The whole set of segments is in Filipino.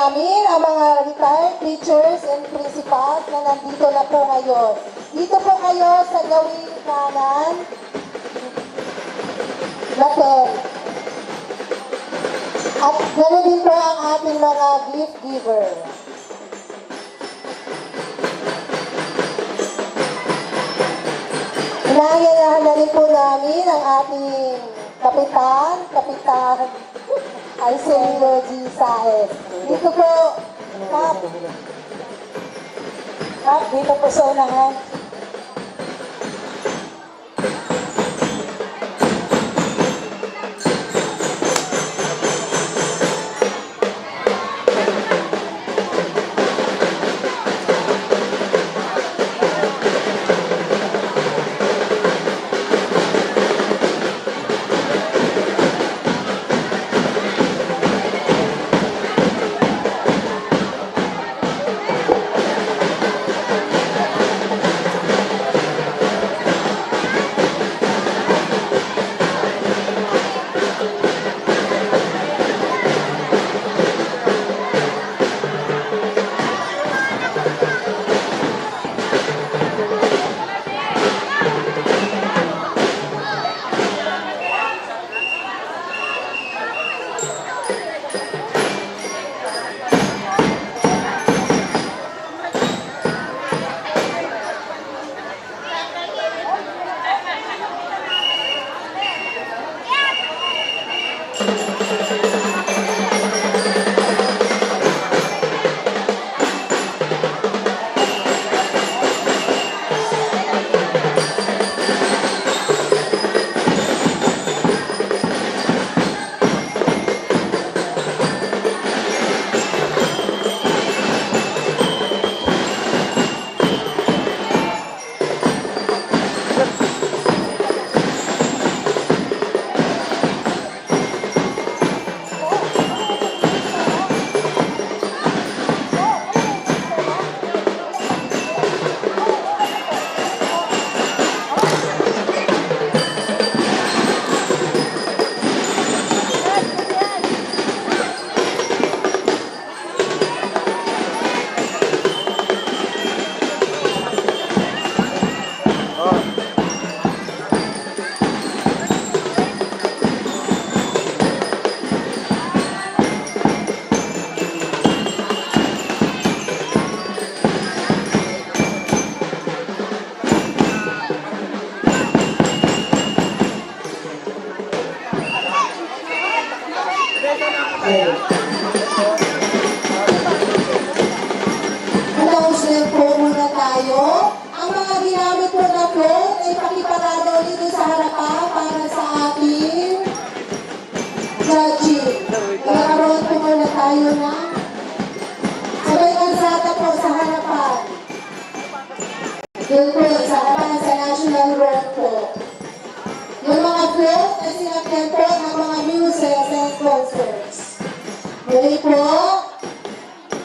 namin ang mga retired teachers and principals na nandito na po ngayon. Dito po kayo sa gawing kanan. Natin. At ganoon din po ang ating mga gift giver. Inaanyayahan na rin po namin ang ating Kapitan Arsenio G. Saez. Dito po, Kap, dito po sa unahan. Announcement po muna tayo. Ang mga ginamit po na float ay pakiparado dito sa harapan para sa ating judging. Nakaroon po muna tayo na sabay kalsada po sa harapan. Doon po sa harapan sa National Road po. Yung mga float ay sinakyan po ng mga muses and concerts. Muli po,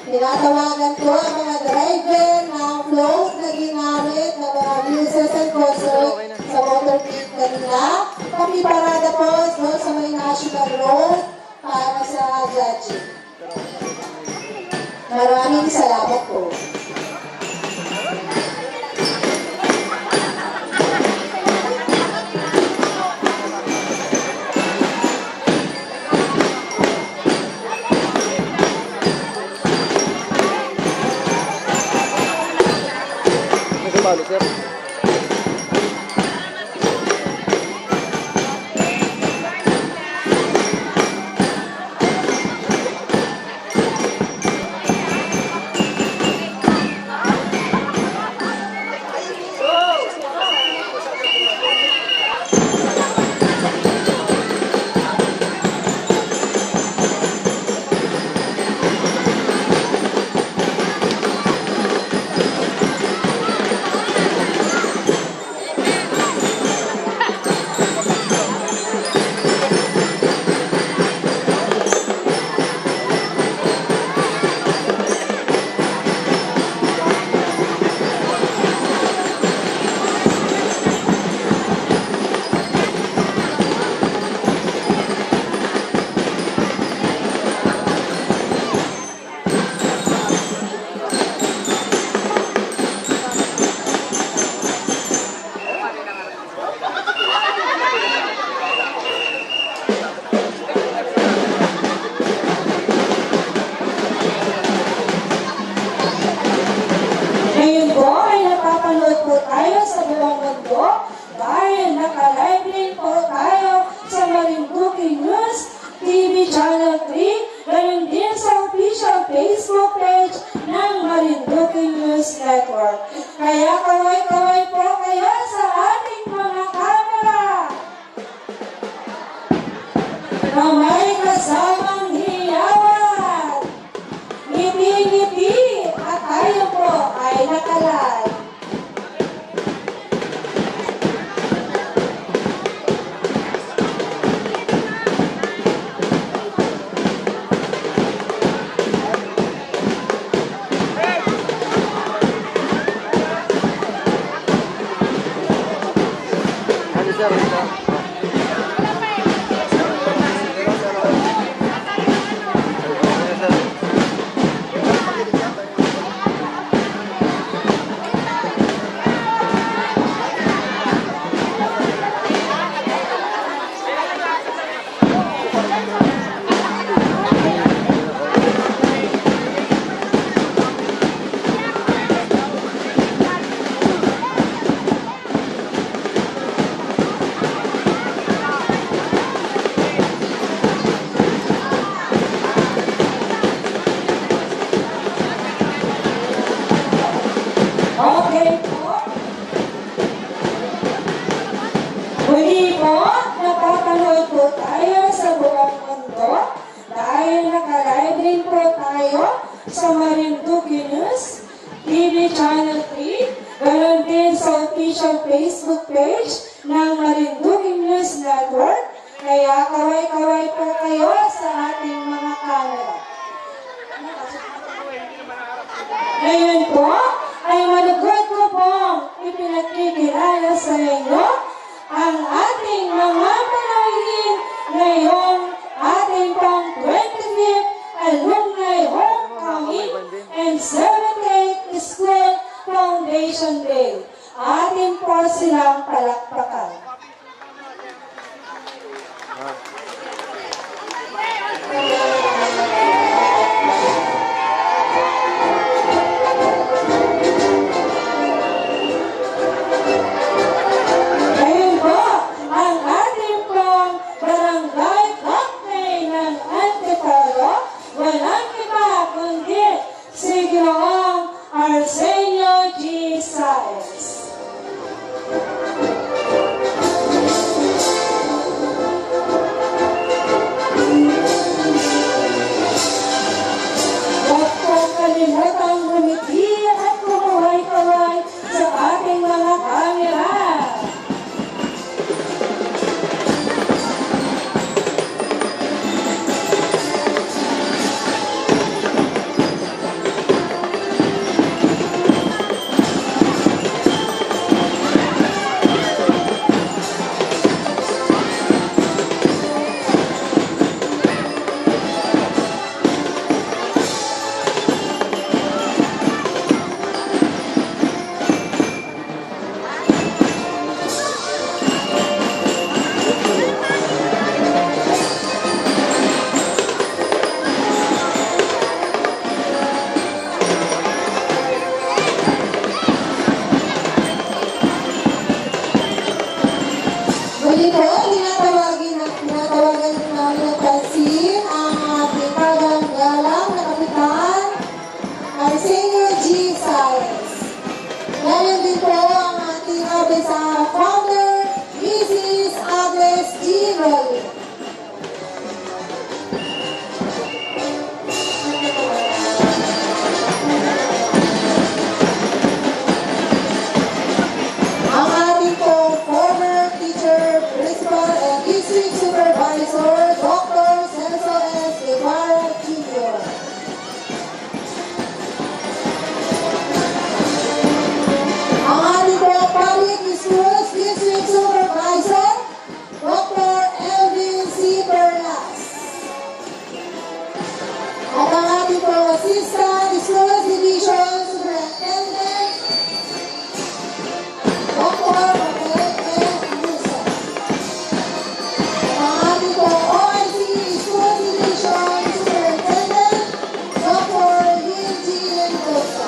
tinatawagan ko ang mga driver ng float na ginamit ng mga muses and concert sa motorcade kanila. Pakiparada po sa may National Road para sa judging. Maraming salamat po. Palo, sir. dahil naka-live rin po tayo sa Marinduque News TV Channel 3, gayon din sa official Facebook page ng Marinduque News Network. Kaya kaway-kaway po kayo sa ating mga kamera na may kasamang hiyawan. Ngiti-ngiti at tayo po ay nakalive. Ano sir? Ito. Okay po. Muli po, napapanood po tayo sa buong mundo dahil naka-live rin po tayo sa Marinduque News TV Channel 3, gayon din sa official Facebook page ng Marinduque News Network. Kaya kaway-kaway po kayo sa ating mga camera. Ngayon po, ay malugod ko pong ipinagkikilala sa inyo ang ating mga panahin ngayong ating pang 25th Alumni Homecoming and 78th School Foundation Day. Atin po silang palakpakan. Ngayon po, ang ating pong barangay captain ng Antipolo, walang iba kundi si Ginoong Arsenio G. Saez. Huwag pong kalimutang bumiti at kumuhay-kaway sa ating mga kamera. Muli po, tinatawagan namin ng pansin ang ating paganggalang na kapitan, Arsenio G. Saez. Ngayon din po ang ating abisa founder, Mrs. Agnes G. Rolly. Ang ating pong former teacher, principal, and district supervisor, Dr. Celso S. Guevara Jr. Ang ating pong public schools district supervisor, Dr. Elvin C. Perlas. At ang ating pong assistant schools division superintendent, Dr. Rafael M. Musa. Ang ating pong OIC School Division Superintendent, Dr. Lin G. Mendoza.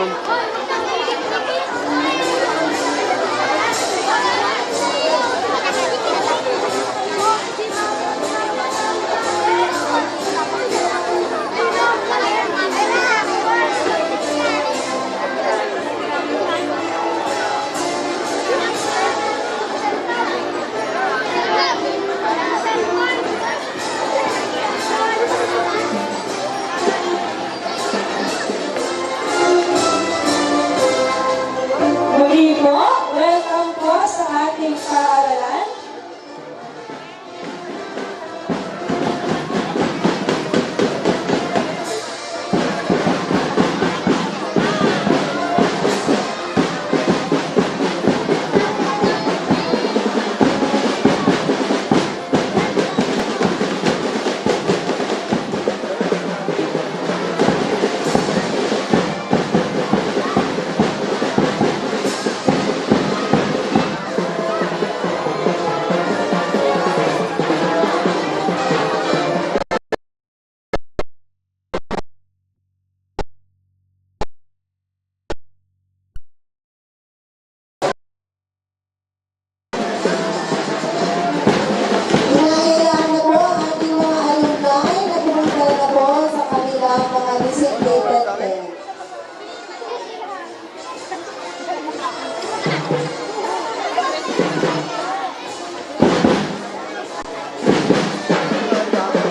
nun. Muli po, welcome po sa ating paaralan. Inailangan na po ang ating mga alumni na pumunta na po sa kanilang mga designated tent.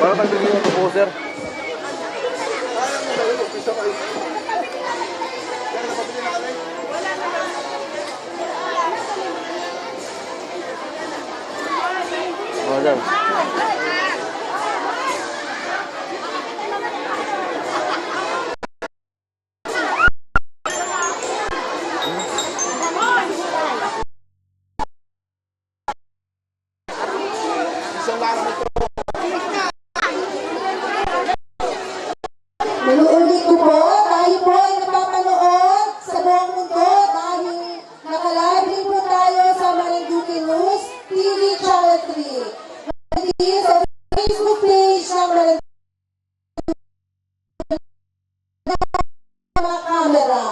Para tagpigil yung po, sir. Oh, sir. Inuulit ko po, tayo po ay napapanood sa buong mundo dahil nakalive rin po tayo sa Marinduque News TV Channel 3. Pati sa Facebook page ng Marinduque mga camera.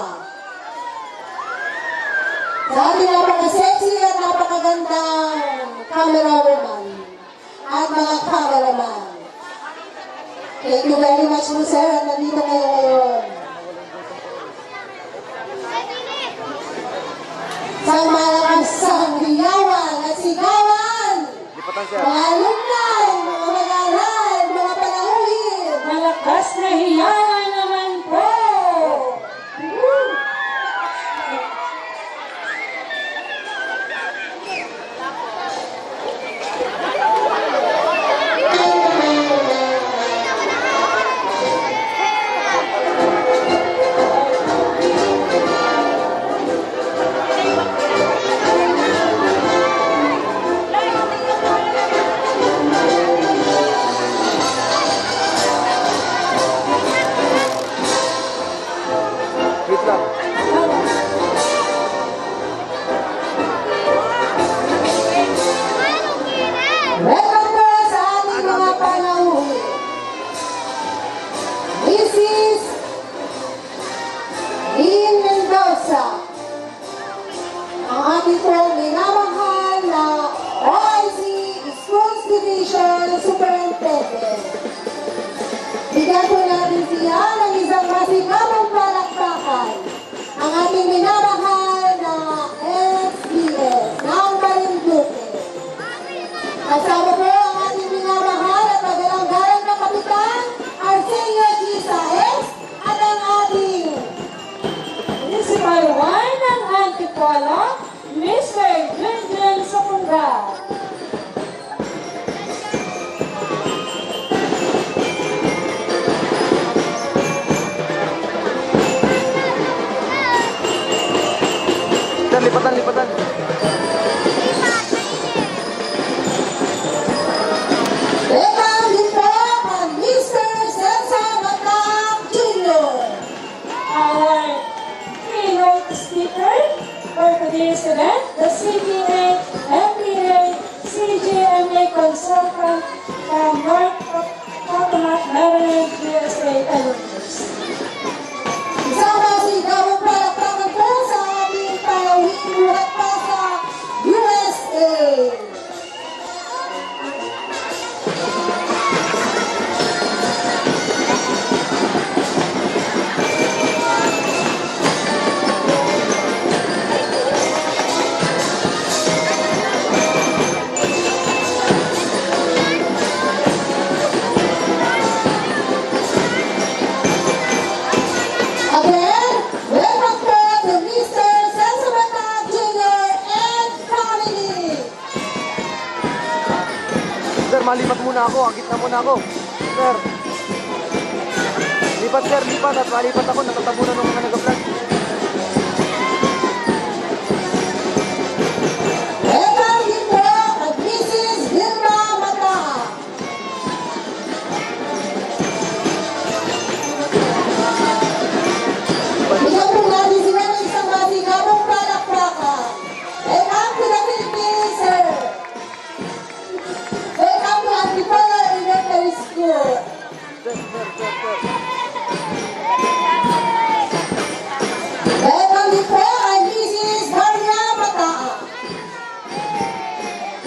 Sa ating napaka-sexy at napakagandang camera woman at mga cameraman. Thank you very much po, sir, at nandito kayo ngayon. Sa malakas hiyawan at sigawan, Lipatan, sir. mga alumni, mga mag-aaral, mga panauhin. Malakas na hiyawan naman po! Wait lang. Welcome po sa ating mga panauhin. Mrs. Lynn Mendoza, ang ating pong minamahal na OIC Schools Division Superintendent. Bigyan po natin siya ng isang masigabong palakpakan. Ang ating minamahal na SBS ng Marinduque. Kasama po ang ating minamahal at magalang-galang na kapitan, Arsenio Gisaes, at ang ating Municipal 1 ng Antipolo, Mr. Junjun Sokunda. Sir, lipatan, lipatan. welcome din po ang Mr. Celsa Matang Jr. Our keynote speaker for today's event, the CPA, MPA, CGMA consultant from North Coconut, Maryland, USA, and others. Isang masigabong ako. Ang gitna muna ako. Sir. Lipat sir, lipat. At malipat ako. Natatabunan ng mga nag-vlog. Welcome din po at Mrs. Vilma Mata. Bigyan po natin sila ng isang masigabong palakpakan. Welcome to the Philippines, sir. Welcome to Antipolo Elementary School. Sir. Welcome din po kay Mrs. Maria Mata.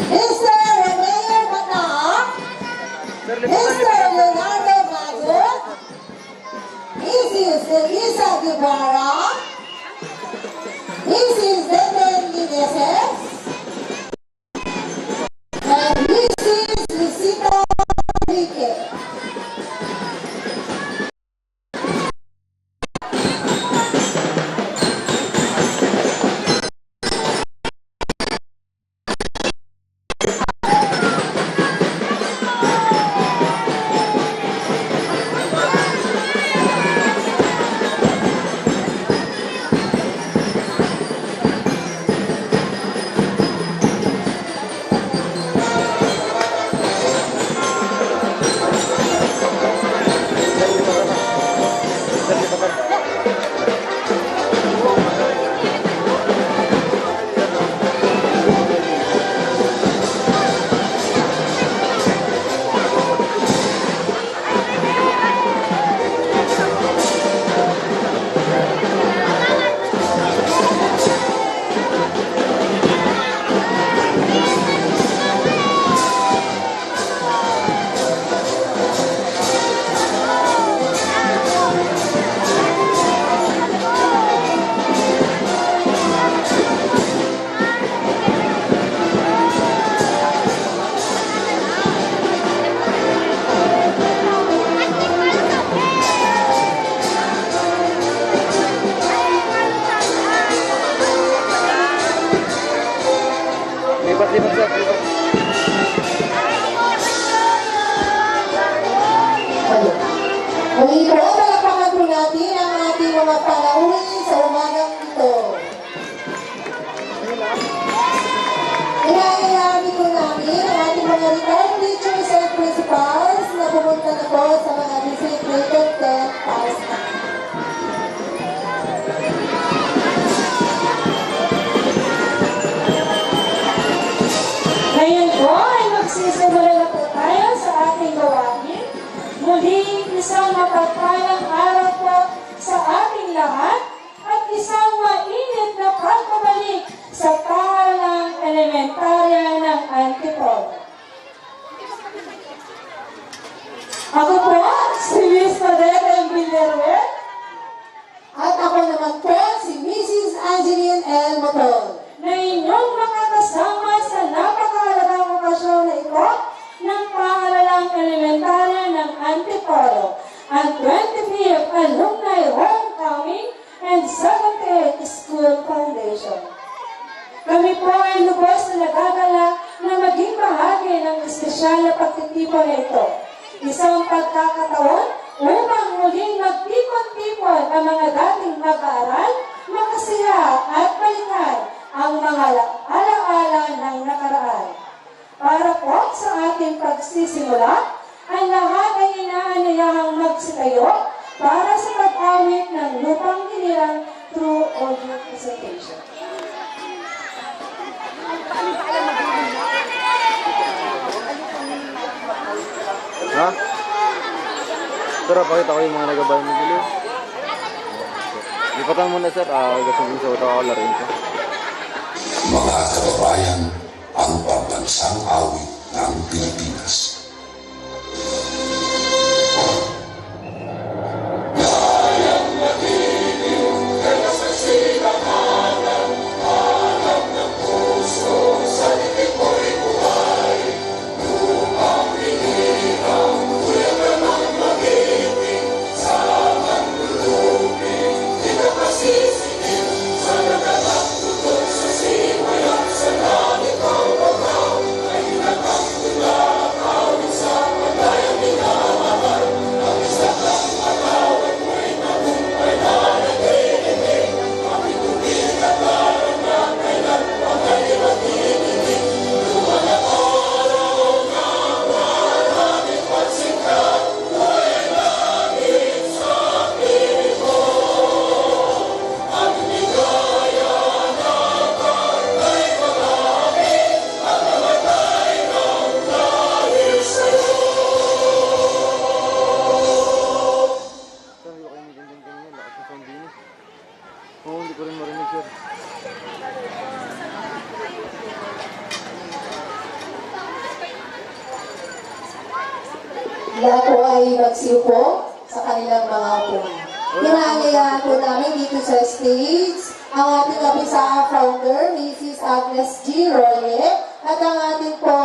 Mr. Romeo Mata. Sir, lipatan, Mr. Leonardo Mago. Mrs. Elisa Guevara. Mrs. Deden Lineses. And Mrs. Lucita Enrique. Sir, lipatan. Lipat, sir. Lipat. Muli po, palakpakan po natin ang ating mga panauwi sa umagang ito. Inaiyabi po namin ang ating mga retired teachers and principals na pumunta na po sa mga designated tent para sa Ngayon po ay magsisimula na po tayo sa ating gawain. Muli, isang mapagpalang araw po sa ating lahat at isang mainit na pagbabalik sa pahalang elementarya ng Antipolo. Ako po, si Miss Madeleine Villaruel. At ako naman po si Mrs. Angeline L. Motol. Na inyong makakasama sa napakahalagang okasyon na ito ng pahalalang elementarya ng Antipolo, ang 25th Alumni Homecoming and 78th School Foundation. Kami po ay lubos na nagagalak na maging bahagi ng espesyal na pagtitipon na ito. Isang pagkakataon upang muling magtipon-tipon ang mga dating mag-aaral, makasiya at balikan ang mga alaala ng nakaraan. Para po sa ating pagsisimula, ang lahat ay inaanayahang magsitayo para sa pag-awit ng lupang hinirang through audio presentation. Ha? Sir, pakita ko yung mga nagabayan ng bili. Lipatan muna sir. Gasong sa ito ako larin ko. Mga kababayan, ang pambansang awit ng Pilipinas. marinig, sir. Lahat po ay magsiupo sa kanilang mga upuan. Inaangayahan po namin dito sa stage ang ating kabisa founder, Mrs. Agnes G. Roye, at ang ating po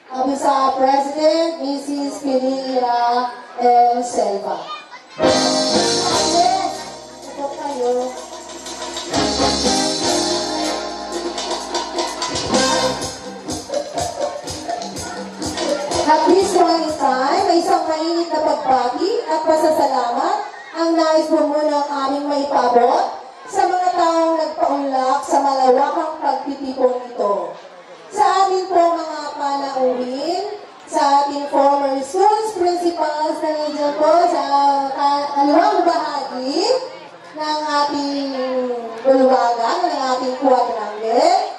kabisa president, Mrs. Pilia M. Selva. Agnes, ito kayo. At this point in time, may isang mainit na pagbati at pasasalamat ang nais po muna ang aming maipabot sa mga taong nagpaunlak sa malawakang pagtitipon ito. Sa ating po mga panauhin, sa ating former schools principals na nandiyan po sa kaliwang bahagi ng ating bulwagan, ng ating quadrangle,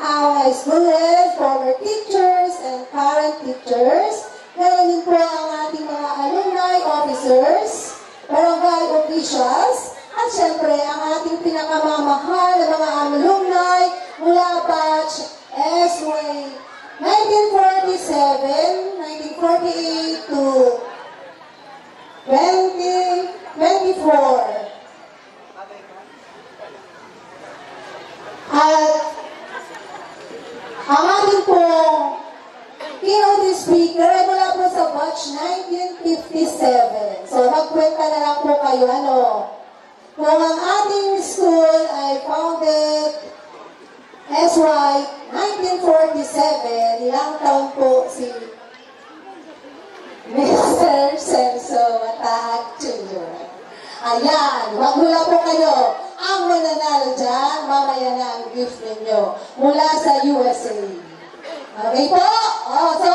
our students, former teachers, and current teachers, ganoon din po ang ating mga alumni officers, barangay officials, at syempre ang ating pinakamamahal na mga alumni mula batch SY 1947, 1948 to 2024. At ang ating pong keynote speaker ay mula po sa batch 1957. So, magkwenta na lang po kayo, ano. Kung ang ating school ay founded SY 1947, ilang taon po si Mr. Celso Matahag Jr. Ayan, magmula po kayo. Ang mananalo dyan, mamaya na ang gift ninyo mula sa USA. Okay po? So,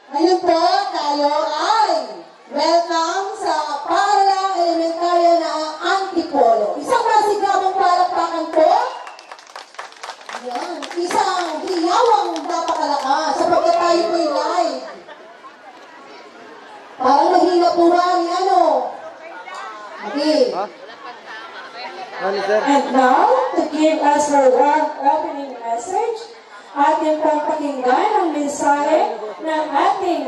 ngayon po, tayo ay welcome sa Paralang Elementarya na Antipolo. Isang masigabong palakpakan po. Ayan, isang hiyawang napakalakas sapagkat tayo po'y live. Parang mahina po ni ano. Okay. Ha? Ano, sir? And now, to give us her warm opening message, ating papakinggan ang mensahe ng ating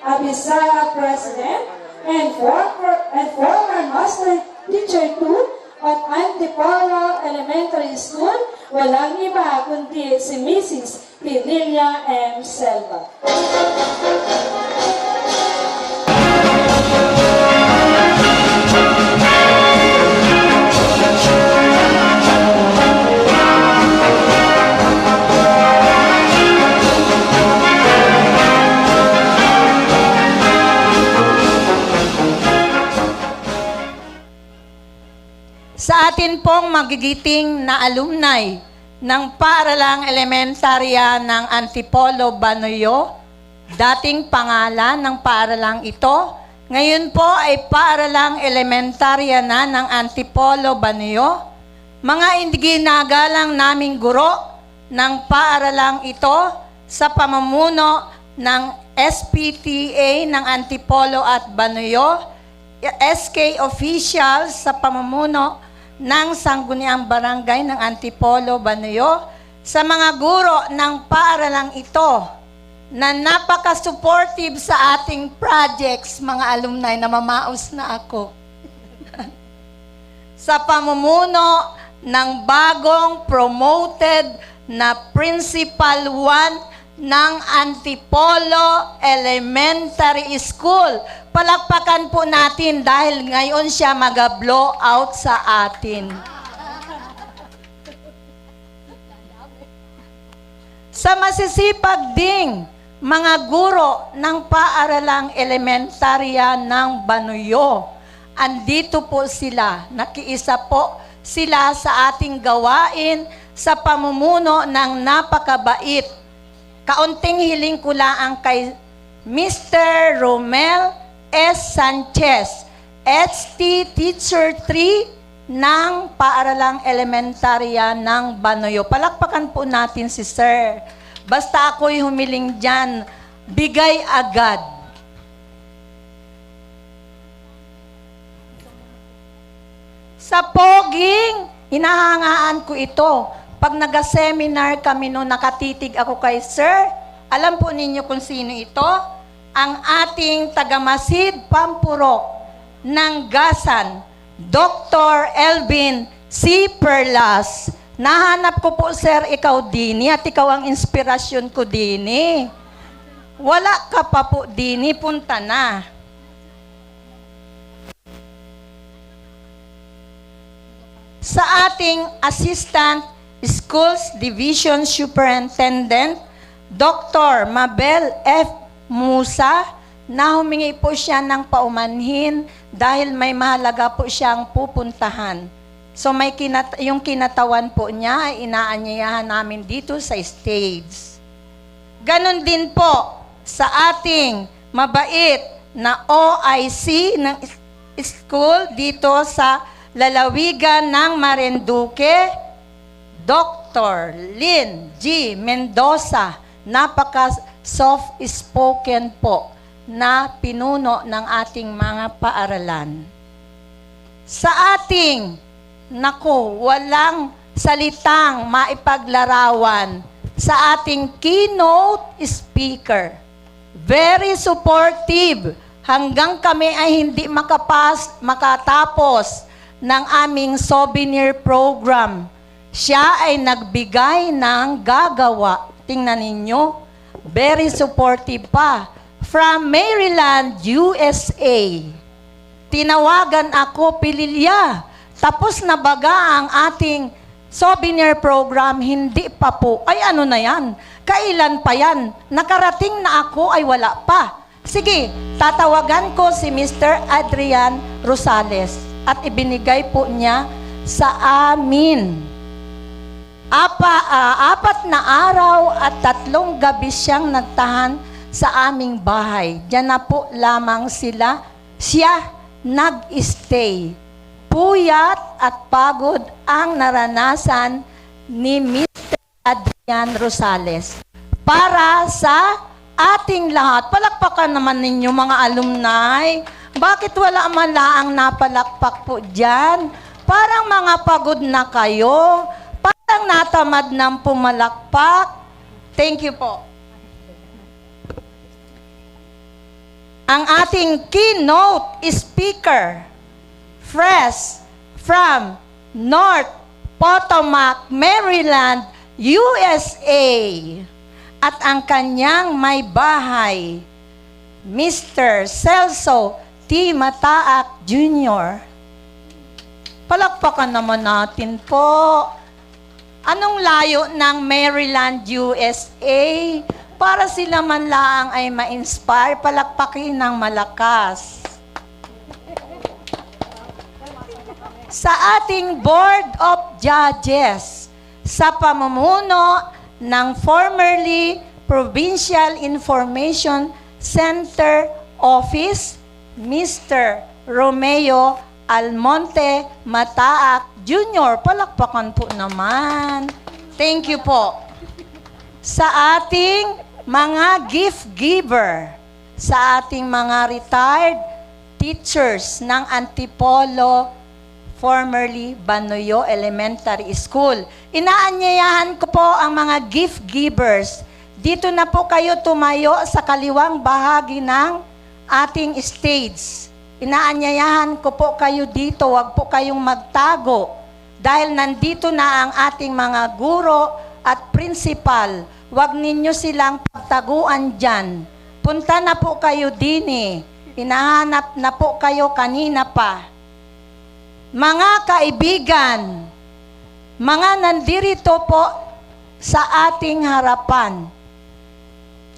Abisaya President and former Master Teacher 2 at Antipolo Elementary School, walang iba kundi si Mrs. Pilia M. Selva. Sa atin pong magigiting na alumni ng Paaralang Elementarya ng Antipolo, Banoyo, dating pangalan ng paaralang ito, ngayon po ay Paaralang Elementarya na ng Antipolo, Banoyo, mga ginagalang naming guro ng paaralang ito sa pamumuno ng SPTA ng Antipolo at Banoyo, SK officials sa pamumuno ng Sangguniang Barangay ng Antipolo, Banoyo, sa mga guro ng paaralang ito na napaka-supportive sa ating projects, mga alumni, na mamaos na ako. Sa pamumuno ng bagong promoted na Principal 1 ng Antipolo Elementary School. Palakpakan po natin dahil ngayon siya mag-blow out sa atin. Sa masisipag ding mga guro ng paaralang elementarya ng Banoyo, andito po sila, nakiisa po sila sa ating gawain sa pamumuno ng napakabait. Kaunting hiling ko lang kay Mr. Romel S. Sanchez, HT Teacher 3 ng Paaralang Elementarya ng Banoyo. Palakpakan po natin si Sir. Basta ako'y humiling dyan, bigay agad. Sa poging Hinahangaan ko ito. Pag nag-seminar kami no, nakatitig ako kay Sir, alam po ninyo kung sino ito? Ang ating tagamasid Pampurok ng Gasan, Dr. Elvin C. Perlas. Nahanap ko po, Sir, ikaw dini at ikaw ang inspirasyon ko dini. Wala ka pa po dini, punta na. Sa ating Assistant Schools Division Superintendent, Dr. Mabel F. Musa, na humingi po siya ng paumanhin dahil may mahalaga po siyang pupuntahan. So yung kinatawan po niya ay inaanyayahan namin dito sa stage. Ganon din po sa ating mabait na OIC ng school dito sa lalawigan ng Marinduque, Dr. Lynn G. Mendoza, napaka-soft-spoken po na pinuno ng ating mga paaralan. Sa ating, walang salitang maipaglarawan sa ating keynote speaker. Very supportive hanggang kami ay hindi makatapos ng aming souvenir program. Siya ay nagbigay ng gagawa. Tingnan ninyo, very supportive pa. From Maryland, USA. Tinawagan ako, Pililya. Tapos na baga ang ating souvenir program, hindi pa po. Ay ano na yan? Kailan pa yan? Nakarating na ako ay wala pa. Sige, tatawagan ko si Mr. Adrian Rosales at ibinigay po niya sa amin. Apat na araw at 3 gabi siyang nagtahan sa aming bahay. Diyan na po lamang siya nag-stay. Puyat at pagod ang naranasan ni Mr. Adrian Rosales. Para sa ating lahat, palakpakan naman ninyo mga alumni. Bakit wala man laang napalakpak po dyan? Parang mga pagod na kayo. Parang natamad ng pumalakpak. Thank you po. Ang ating keynote speaker, fresh from North Potomac, Maryland, USA. At ang kanyang may bahay, Mr. Celso T. Mataak Jr. Palakpakan naman natin po. Anong layo ng Maryland, USA? Para sila man lang ay ma-inspire, palakpakin ng malakas. Sa ating Board of Judges, sa pamumuno ng formerly Provincial Information Center Office, Mr. Romeo Almonte Mataak Jr. Palakpakan po naman. Thank you po. Sa ating mga gift giver, sa ating mga retired teachers ng Antipolo, formerly Banoyo Elementary School. Inaanyayahan ko po ang mga gift givers. Dito na po kayo tumayo sa kaliwang bahagi ng ating stage. Inaanyayahan ko po kayo dito, wag po kayong magtago. Dahil nandito na ang ating mga guro at principal. Wag ninyo silang pagtaguan dyan. Punta na po kayo dini. Hinahanap na po kayo kanina pa. Mga kaibigan, mga nandirito po sa ating harapan,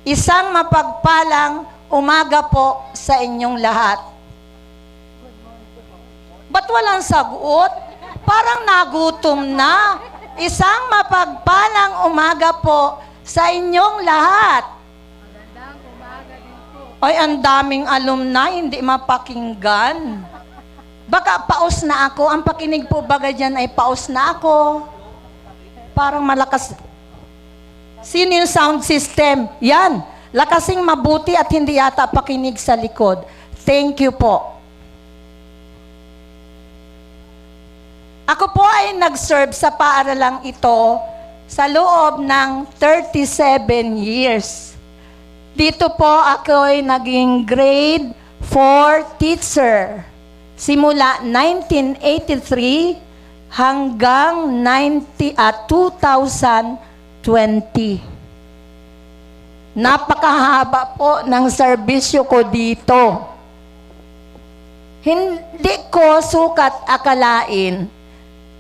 isang mapagpalang umaga po sa inyong lahat. Ba't walang sagot? Parang nagutom na. Isang mapagpalang umaga po sa inyong lahat. Ay, ang daming alumni, hindi mapakinggan. Baka paus na ako. Ang pakinig po baga dyan ay paus na ako. Parang malakas. Sino yung sound system? Yan. Lakasing mabuti at hindi yata pakinig sa likod. Thank you po. Ako po ay nag-serve sa paaralang ito sa loob ng 37 years. Dito po ako ay naging grade 4 teacher. Simula 1983 hanggang 2020. Napakahaba po ng serbisyo ko dito. Hindi ko sukat akalain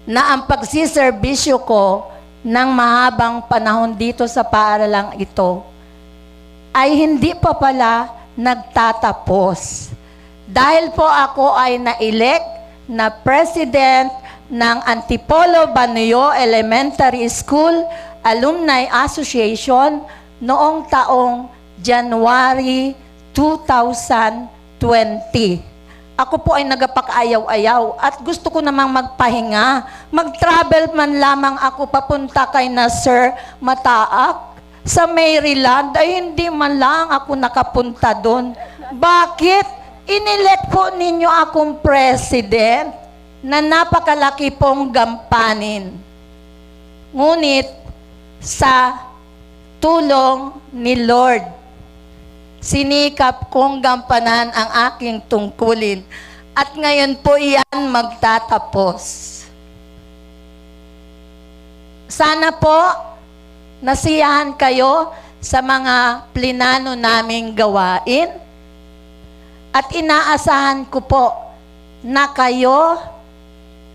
na ang pagsiservisyo ko ng mahabang panahon dito sa paaralang ito ay hindi pa pala nagtatapos. Dahil po ako ay na-elect na president ng Antipolo Banuyo Elementary School Alumni Association noong taong January 2020. Ako po ay nagapag-ayaw-ayaw at gusto ko namang magpahinga. Mag-travel man lamang ako papunta kay na Sir Mataak sa Maryland ay hindi man lang ako nakapunta doon. Bakit? Inelect po ninyo akong president na napakalaki pong gampanin. Ngunit sa tulong ni Lord, sinikap kong gampanan ang aking tungkulin. At ngayon po iyan magtatapos. Sana po nasiyahan kayo sa mga plinano naming gawain. At inaasahan ko po na kayo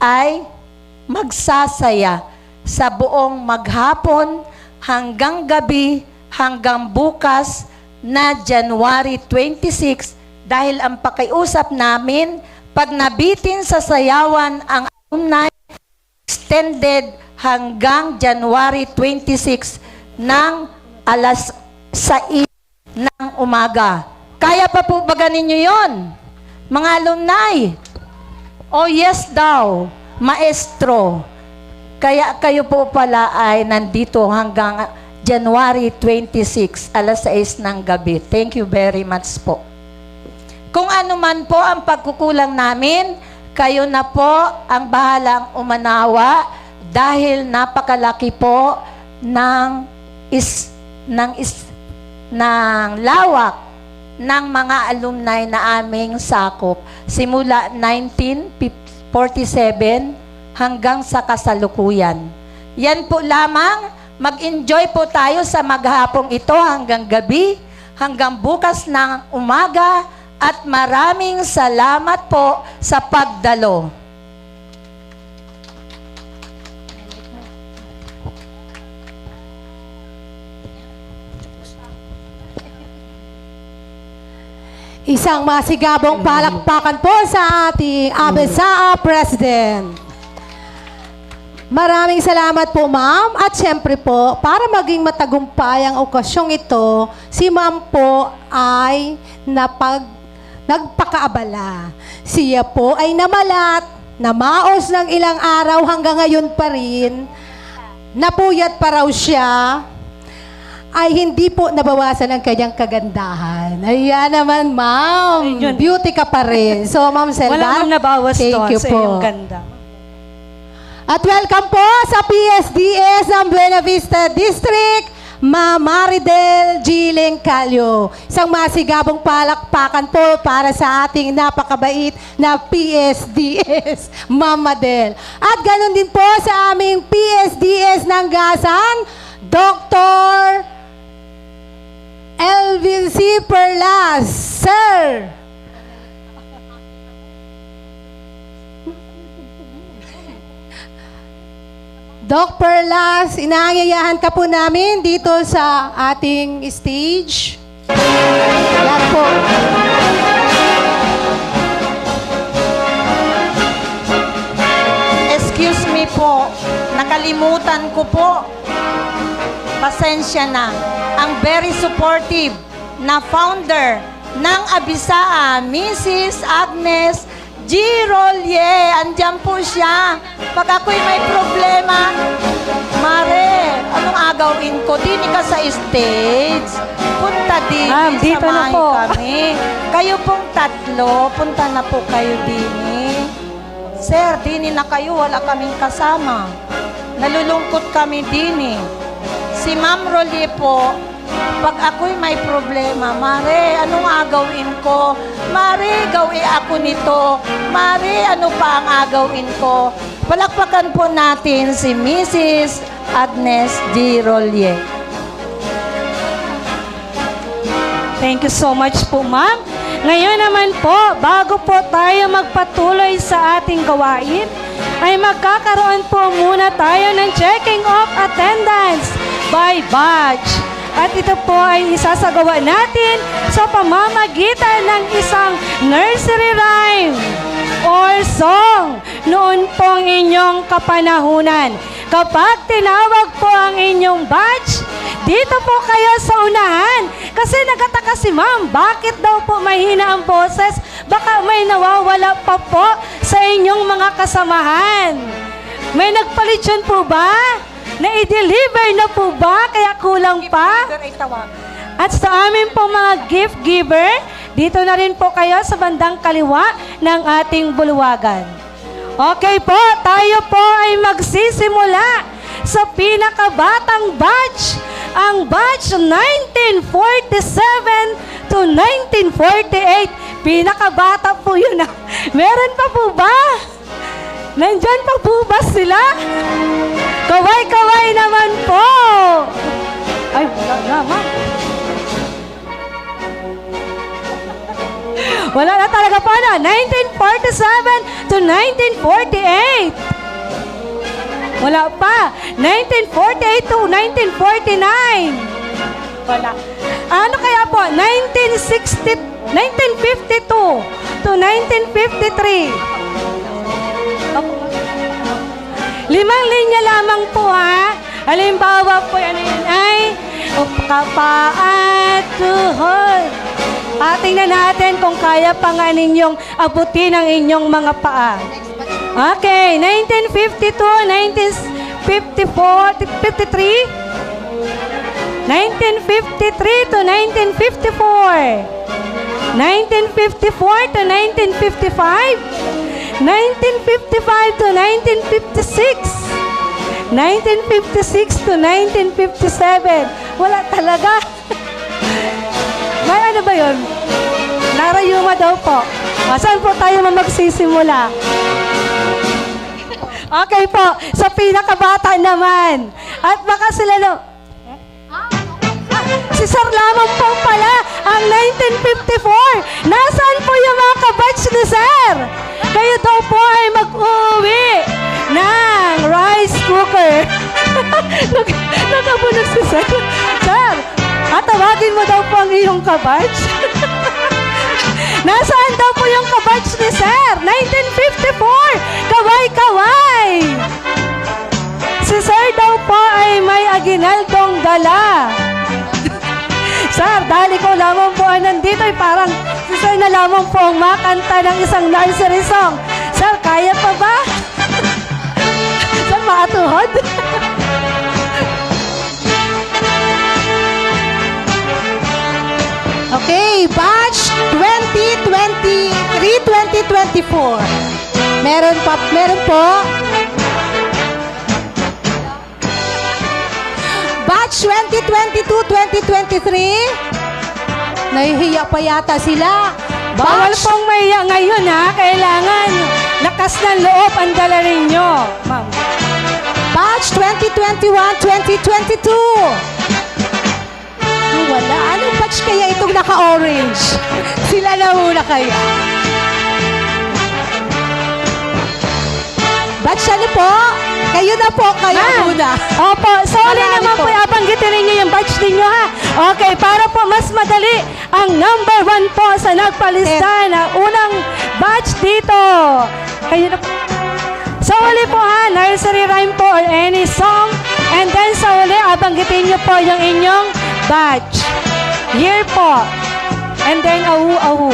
ay magsasaya sa buong maghapon hanggang gabi hanggang bukas na January 26 dahil ang pakiusap namin pag nabitin sa sayawan ang alumni extended hanggang January 26 ng alas 6 ng umaga. Kaya pa po ba ninyo yon, mga alumni? Oh yes daw, maestro. Kaya kayo po pala ay nandito hanggang January 26, alas 6 ng gabi. Thank you very much po. Kung ano man po ang pagkukulang namin, kayo na po ang bahalang umanawa dahil napakalaki po ng lawak ng mga alumni na aming sakop. Simula 1947 hanggang sa kasalukuyan. Yan po lamang. Mag-enjoy po tayo sa maghapong ito hanggang gabi, hanggang bukas ng umaga, at maraming salamat po sa pagdalo. Isang masigabong palakpakan po sa ating ABSA President. Maraming salamat po, ma'am. At syempre po, para maging matagumpay ang okasyong ito, si ma'am po ay nagpakaabala. Siya po ay namalat, namaos ng ilang araw hanggang ngayon pa rin, napuyat pa raw siya, ay hindi po nabawasan ang kanyang kagandahan. Ayan naman, ma'am. Beauty ka pa rin. So, ma'am Selva, Wala nang nabawas thank doon you sa po. iyong ganda. At welcome po sa PSDS ng Buena Vista District, Ma'am Maridel Giling Calio. Isang masigabong palakpakan po para sa ating napakabait na PSDS, Ma'am Madel. At ganun din po sa aming PSDS ng Gasan, Dr. Elvin C. Perlas. Sir! Doc Perlas, inaanyayahan ka po namin dito sa ating stage. Yan po. Excuse me po, nakalimutan ko po. Pasensya na. Ang very supportive na founder ng Abisaa, Mrs. Agnes G. Rolye. Andyan po siya. Pag ako'y may problema, Mare, anong agawin ko? Dini ka sa stage. Punta din. Dito na po. Kami. Kayo pong tatlo, punta na po kayo dini. Sir, dini na kayo, wala kaming kasama. Nalulungkot kami dini. Si Ma'am Rolly po, pag ako'y may problema, Mare, anong agawin ko? Mare, gawin ako nito. Mare, ano pa ang agawin ko? Palakpakan po natin si Mrs. Agnes D. Rolly. Thank you so much po, ma'am. Ngayon naman po, bago po tayo magpatuloy sa ating gawain, ay magkakaroon po muna tayo ng checking of attendance by batch. At ito po ay isasagawa natin sa pamamagitan ng isang nursery rhyme or song noon pong inyong kapanahunan. Kapag tinawag po ang inyong batch, dito po kayo sa unahan. Kasi nagataka si ma'am, bakit daw po mahina ang boses? Baka may nawawala pa po sa inyong mga kasamahan. May nagpalit yun po ba? Na-deliver na po ba? Kaya kulang pa? At sa amin po mga gift giver, dito na rin po kayo sa bandang kaliwa ng ating bulwagan. Okay po, tayo po ay magsisimula sa pinakabatang batch, ang batch 1947 to 1948. Pinakabata po yun. Meron pa po ba? Nandyan pa po ba sila? Kaway-kaway naman po. Ay, wala naman. Wala na talaga pa na. 1947 to 1948. Wala pa. 1948 to 1949. Wala. Ano kaya po? 1952 to 1953. 5 linya lamang po ha. Halimbawa po yan ay kapaat tuhod. Tingnan natin kung kaya pa nga ninyong abutin ang inyong mga paa. Okay, 1952, 1954, 53, 1953 to 1954, 1954 to 1955, 1955 to 1956, 1956 to 1957. Wala talaga. May ano ba yun? Narayuma daw po. Saan po tayo magsisimula? Okay po, sa pinakabata naman. At baka sila si Sir lamang po pala ang 1954. Nasaan po yung mga kabatch ni Sir? Kayo daw po ay mag-uwi ng rice cooker. Nakabunog si Sir. Sir, tawagin mo daw po ang iyong kabatch. Nasaan daw po yung kabatch ni Sir? 1954! Kaway-kaway! Si Sir daw po ay may aginaldong dala. Sir, dahil ko lamang po ay nandito ay parang si Sir na lamang po ang makanta ng isang nursery song. Sir, kaya pa ba? Sir, maatuhod? Okay, batch 2023-2024. Meron po. Batch 2022-2023. Nahihiya pa yata sila. Bawal pong maiya ngayon ha. Kailangan lakas ng loob ang dala ninyo, ma'am. Batch 2021-2022. Wala. Anong batch kaya itong naka-orange? Sila na muna kaya. Batch ano po? Kayo na po, kayo muna. Opo, so ulit Marami naman po, po. abanggitin ninyo yung batch ninyo ha. Okay, para po mas madali, ang number 1 po sa nagpalista na unang batch dito. Kayo na po. Sa uli po ha, nursery rhyme po or any song. And then sa uli, abanggitin nyo po yung inyong batch. Year po. And then ahu-ahu.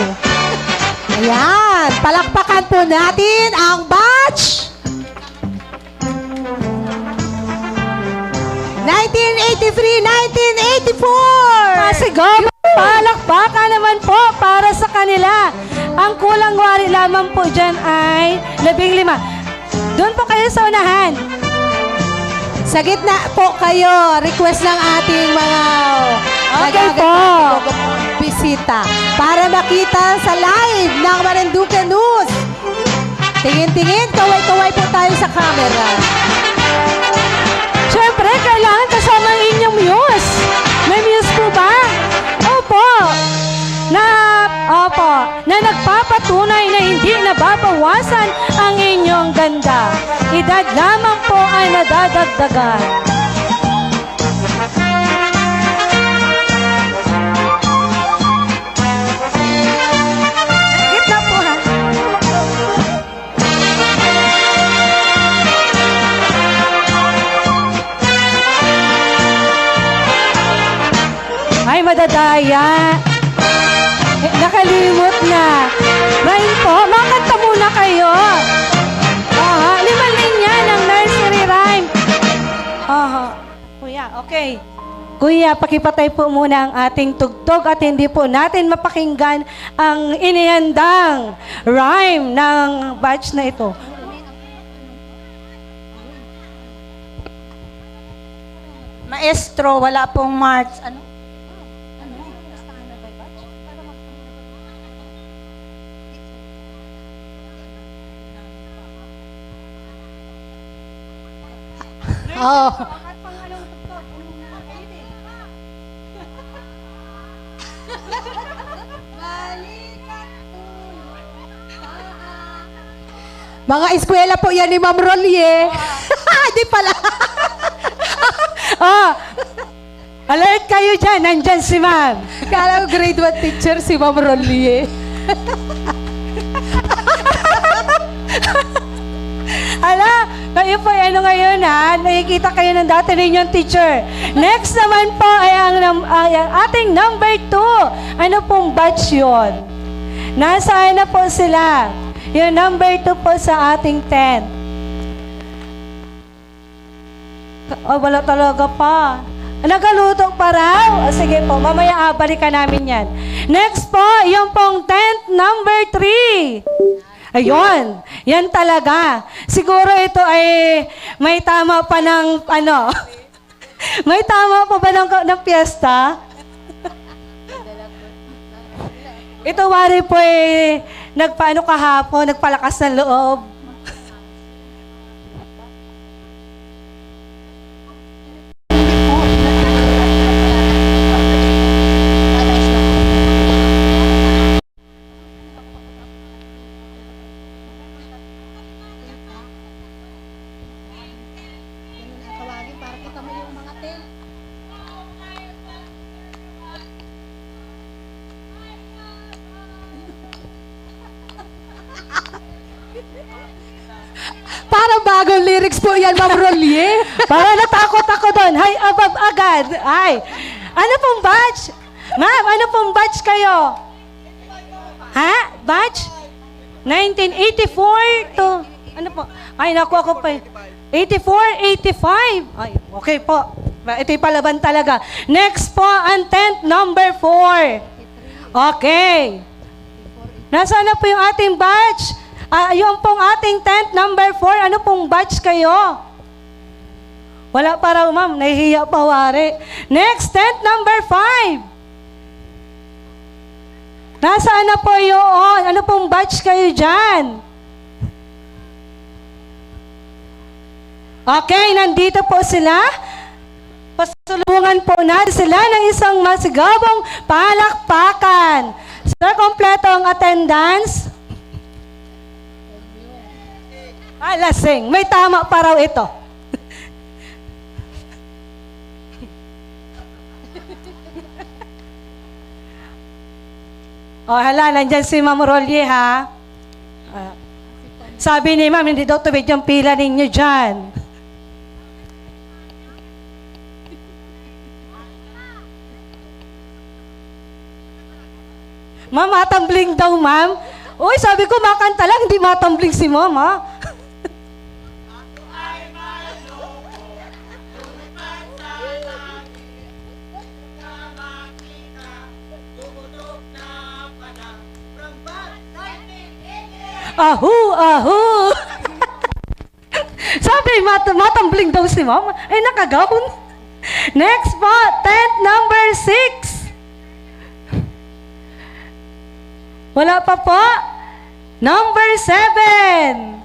Ayan, palakpakan po natin ang batch 1983-1984. Sige, palakpakan naman po para sa kanila. Ang kulang wari lamang po dyan ay 15. Doon po kayo sa unahan. Sa gitna po kayo. Request ng ating mga Okay po. bisita. Para makita sa live ng Marinduque News. Tingin-tingin, kaway-kaway po tayo sa camera. Siyempre, kailangan kasama ang inyong muse. May muse po ba? Opo. Na nagpapatunay na hindi nababawasan ang inyong ganda. Edad lamang po ay nadadagdagan. Gitna po ha. Ay, madadaya. Nakalimot na. Rhyme po, makanta muna kayo. Aha, 5 linya ng nursery rhyme. Aha. Kuya, okay. Kuya, pakipatay po muna ang ating tugtog at hindi po natin mapakinggan ang inihandang rhyme ng batch na ito. Maestro, wala pong marks. Ano? Oh. Mga eskwela po yan ni Ma'am Rolie. Di pala. Oh. Alert kayo dyan. Nandyan si Ma'am. Kala ko grade 1 teacher si Ma'am Rolie. Ala, kayo po ano ngayon ha? Nakikita kayo ng dati ninyong teacher. Next naman po ay ang ating number 2. Ano pong batch yun? Nasaan na po sila? Yung number 2 po sa ating 10. Oh, wala talaga pa. Nagaluto pa raw? Sige po, mamaya balikan namin yan. Next po, yung pong 10th number 3. Ayun, yan talaga. Siguro ito ay may tama pa ng ano? May tama pa ba ng piyesta? Ito wari po eh, nagpaano kahapon, nagpalakas ng loob. Para bagong lyrics po yan, Ma'am Rolie. Para natakot ako doon. Hay, abab agad. Ay, ano pong batch? Ma'am, ano pong batch kayo? Ha? Batch? 1984 to... Ano po? Ay, naku ako pa. 84, 85. Ay, okay po. Ito'y palaban talaga. Next po, ang 10th, number 4. Okay. Nasaan na po yung ating batch? Yung pong ating 10th, number 4, ano pong batch kayo? Wala pa raw, ma'am. Nahihiya pa, wari. Next, 10th, number 5. Nasaan na po yun? Ano pong batch kayo dyan? Okay, nandito po sila. Pasulungan po natin sila ng isang masigabong palakpakan. Sir, kompleto ang attendance. Lasing. May tama pa raw ito. Hala, nandyan si Ma'am Rolie, ha? Sabi ni Ma'am, hindi daw tubig yung pila ninyo dyan. Ma'am, matambling daw, ma'am. Uy, sabi ko, makanta lang, hindi matambling si Ma'am, ha? Ahu, ahu. Sabi, matambling daw si mama. Ay, nakagahon. Next po, tent number 6. Wala pa po. Number 7.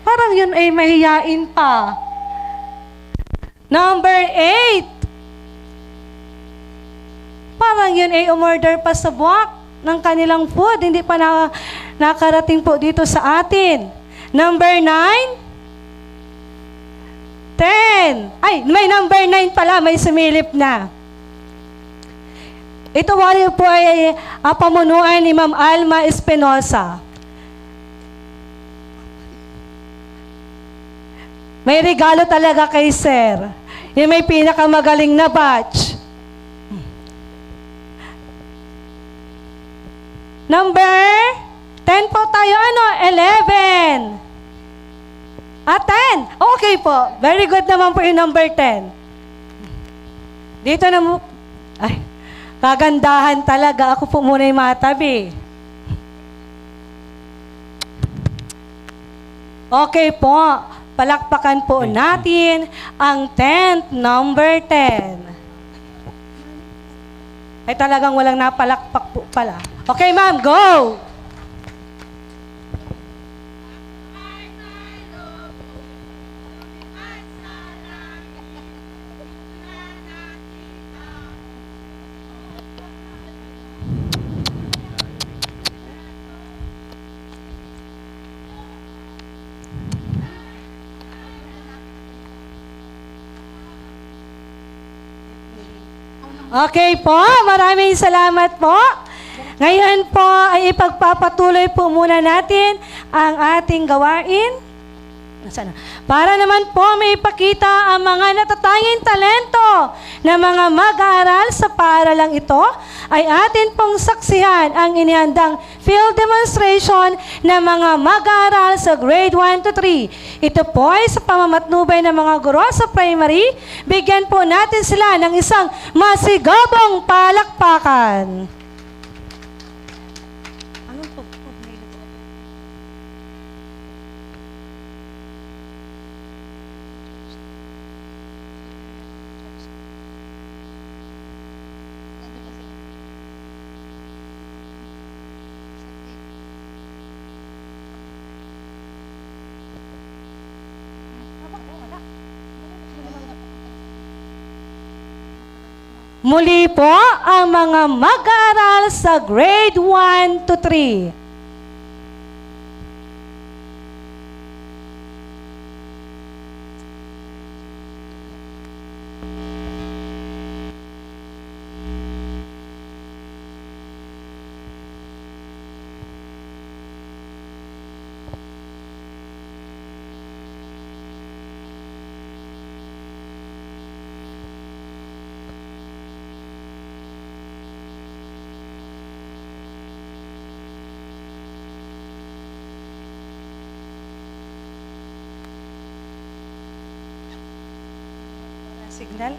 Parang yun ay mahiyain pa. Number 8. Parang yun ay umorder pa sa buwak ng kanilang food. Hindi pa nakarating po dito sa atin. Number 9. 10. Ay, may number 9 pala. May sumilip na. Ito po ay pamunuan ni Ma'am Alma Espinosa. May regalo talaga kay Sir. Yung may pinakamagaling na batch. Number 10 po tayo. 11. 10. Okay po. Very good naman po yung number 10. Dito na mo. Ay, kagandahan talaga. Ako po muna yung matabi. Okay po. Palakpakan po natin ang tent number 10. Ay talagang walang napalakpak po pala. Okay ma'am, go! Okay po, maraming salamat po. Ngayon po ay ipagpapatuloy po muna natin ang ating gawain. Para naman po may ipakita ang mga natatanging talento ng mga mag-aaral sa paaralang ito, ay atin pong saksihan ang inihandang field demonstration ng mga mag-aaral sa grade 1 to 3. Ito po ay sa pamamatnubay ng mga guro sa primary. Bigyan po natin sila ng isang masigabong palakpakan. Muli po ang mga mag-aaral sa grade 1 to 3. Signal.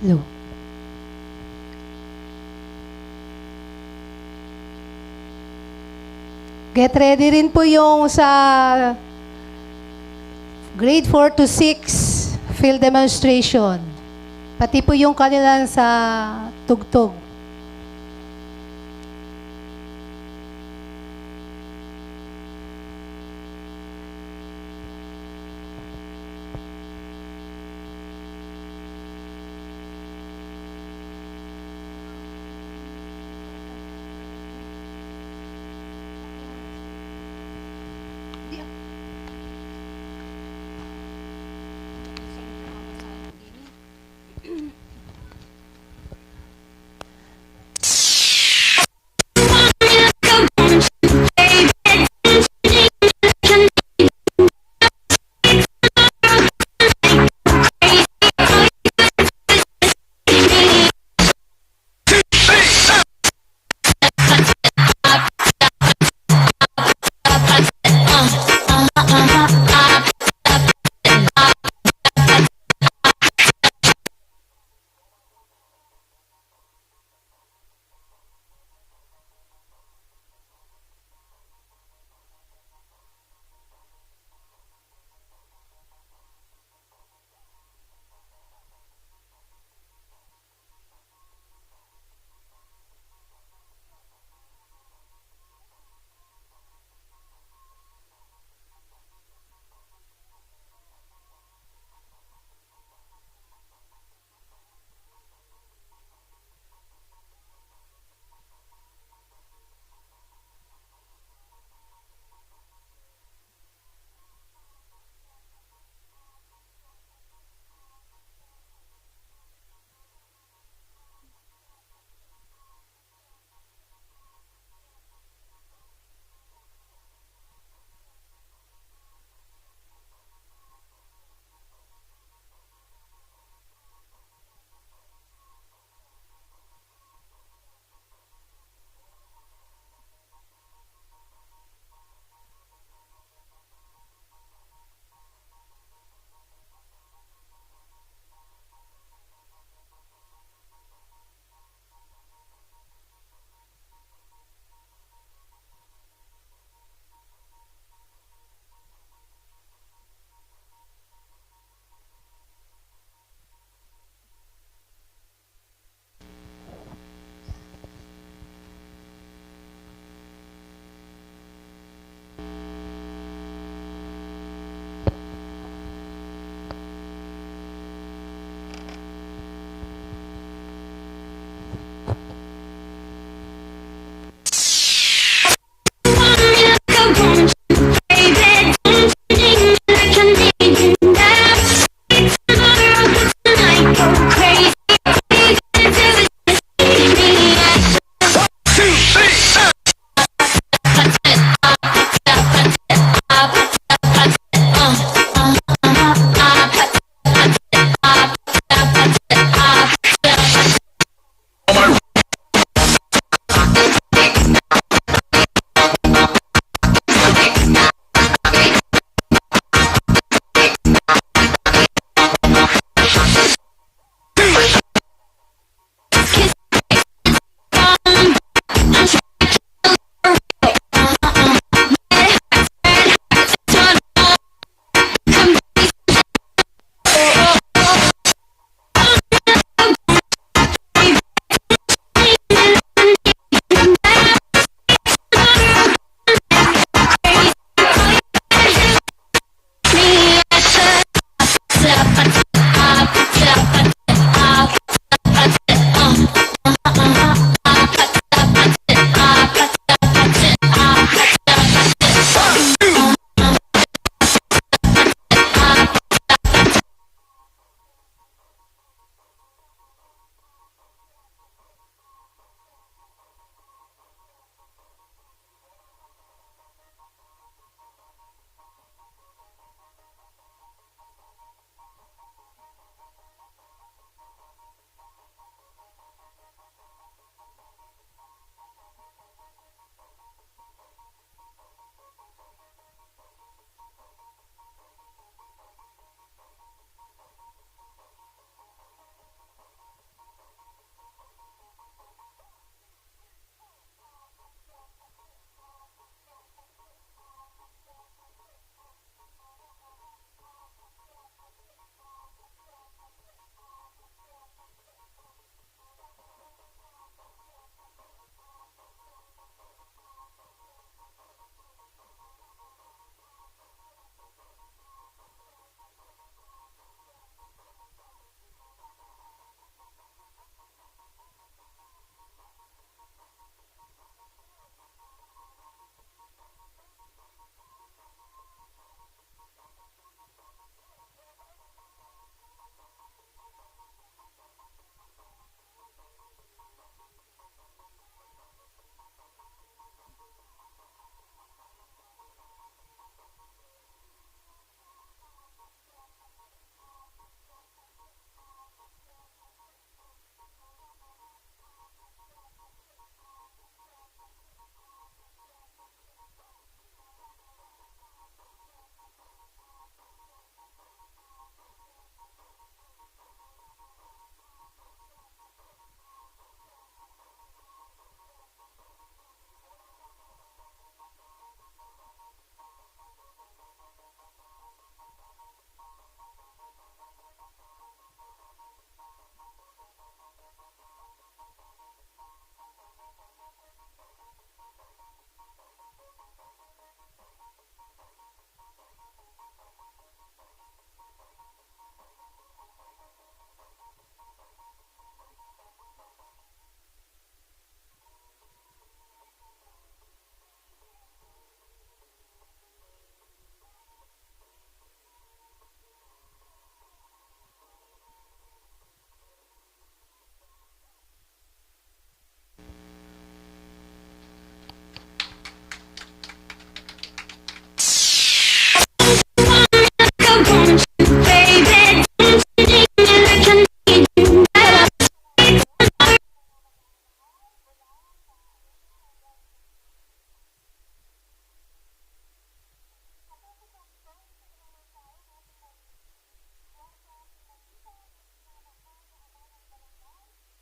Hello. Get ready rin po yung sa grade 4 to 6 field demonstration. Pati po yung kanilang sa tugtog.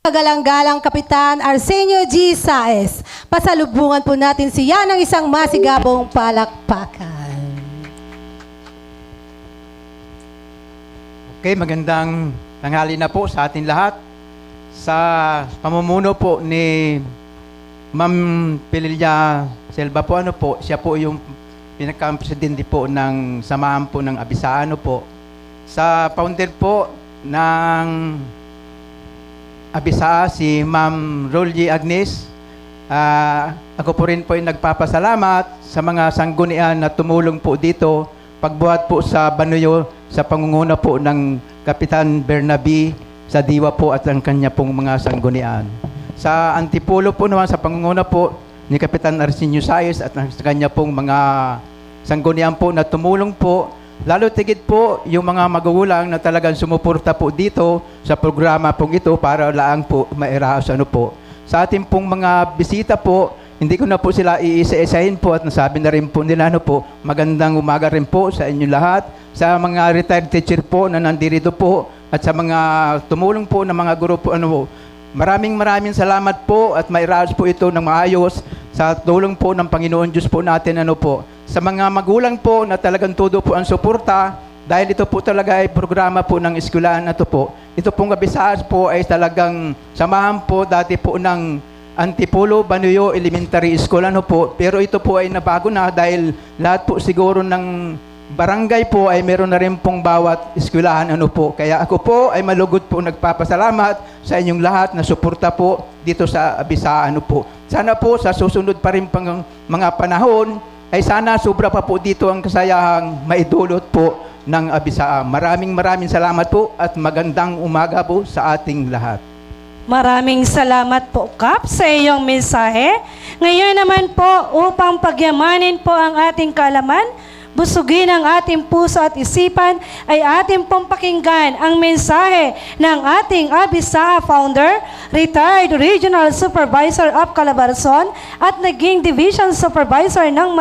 Kagalang-galang Kapitan Arsenio G. Saez. Pasalubungan po natin siya ng isang masigabong palakpakan. Okay, magandang tanghali na po sa atin lahat. Sa pamumuno po ni Ma'am Pililla Selva po, siya po yung pinaka-presidente po ng samahan po ng Abisaan po. Sa founder po ng Abisa, si Ma'am Rolly Agnes, ako po rin po ay nagpapasalamat sa mga sanggunian na tumulong po dito pagbuhat po sa Banuyo sa pangunguna po ng Kapitan Bernabe sa Diwa po at ang kanya pong mga sanggunian. Sa Antipolo po naman sa pangunguna po ni Kapitan Arsenio Saez at sa kanya pong mga sanggunian po na tumulong po. Lalo tigit po yung mga magugulang na talagang sumuporta po dito sa programa pong ito para lang po mairaos po. Sa ating pong mga bisita po, hindi ko na po sila iisa-isahin po at nasabi na rin po nila po, magandang umaga rin po sa inyo lahat. Sa mga retired teacher po na nandito po at sa mga tumulong po ng mga guro po maraming salamat po at mairaos po ito ng maayos sa tulong po ng Panginoon Diyos po natin po. Sa mga magulang po na talagang todo po ang suporta, dahil ito po talaga ay programa po ng eskwelahan po. Ito pong Abisahas po ay talagang samahan po dati po ng Antipolo Banuyo Elementary School po. Pero ito po ay nabago na dahil lahat po siguro ng barangay po ay meron na rin pong bawat eskwelahan po. Kaya ako po ay malugod po nagpapasalamat sa inyong lahat na suporta po dito sa Abisaan po. Sana po sa susunod pa rin pang mga panahon ay sana sobra pa po dito ang kasayahang maidulot po ng Abisaan. Maraming salamat po at magandang umaga po sa ating lahat. Maraming salamat po, Kap, sa iyong mensahe. Ngayon naman po, upang pagyamanin po ang ating kaalaman, busugin ang ating puso at isipan, ay ating pong pakinggan ang mensahe ng ating Abisa founder, retired Regional Supervisor of Calabarzon at naging Division Supervisor ng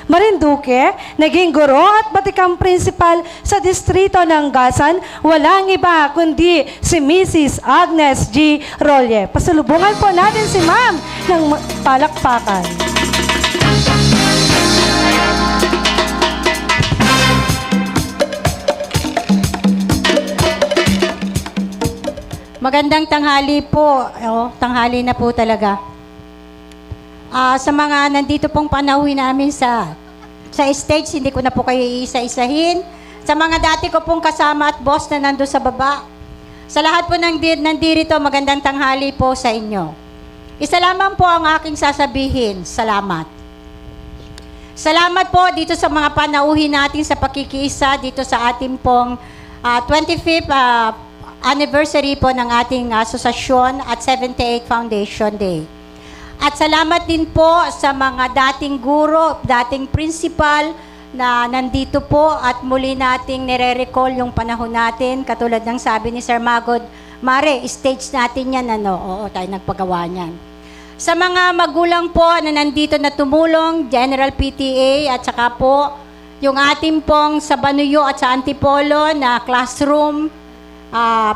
Marinduque, naging guro at batikang principal sa distrito ng Gasan, walang iba kundi si Mrs. Agnes G. Rolle. Pasalubungan po natin si Ma'am ng palakpakan. Magandang tanghali po. Tanghali na po talaga. Sa mga nandito pong panauhin namin sa stage, hindi ko na po kayo iisa-isahin. Sa mga dati ko pong kasama at boss na nando sa baba. Sa lahat po nandito, magandang tanghali po sa inyo. Isa lamang po ang aking sasabihin. Salamat. Salamat po dito sa mga panauhin natin sa pakikiisa dito sa ating pong 25th anniversary po ng ating asosasyon at 78 Foundation Day. At salamat din po sa mga dating guro, dating principal na nandito po at muli nating nire-recall yung panahon natin. Katulad ng sabi ni Sir Magod, Mare, stage natin yan, Oo, tayo nagpagawa niyan. Sa mga magulang po na nandito na tumulong, General PTA at saka po yung ating pong sa Banuyo at sa Antipolo na classroom,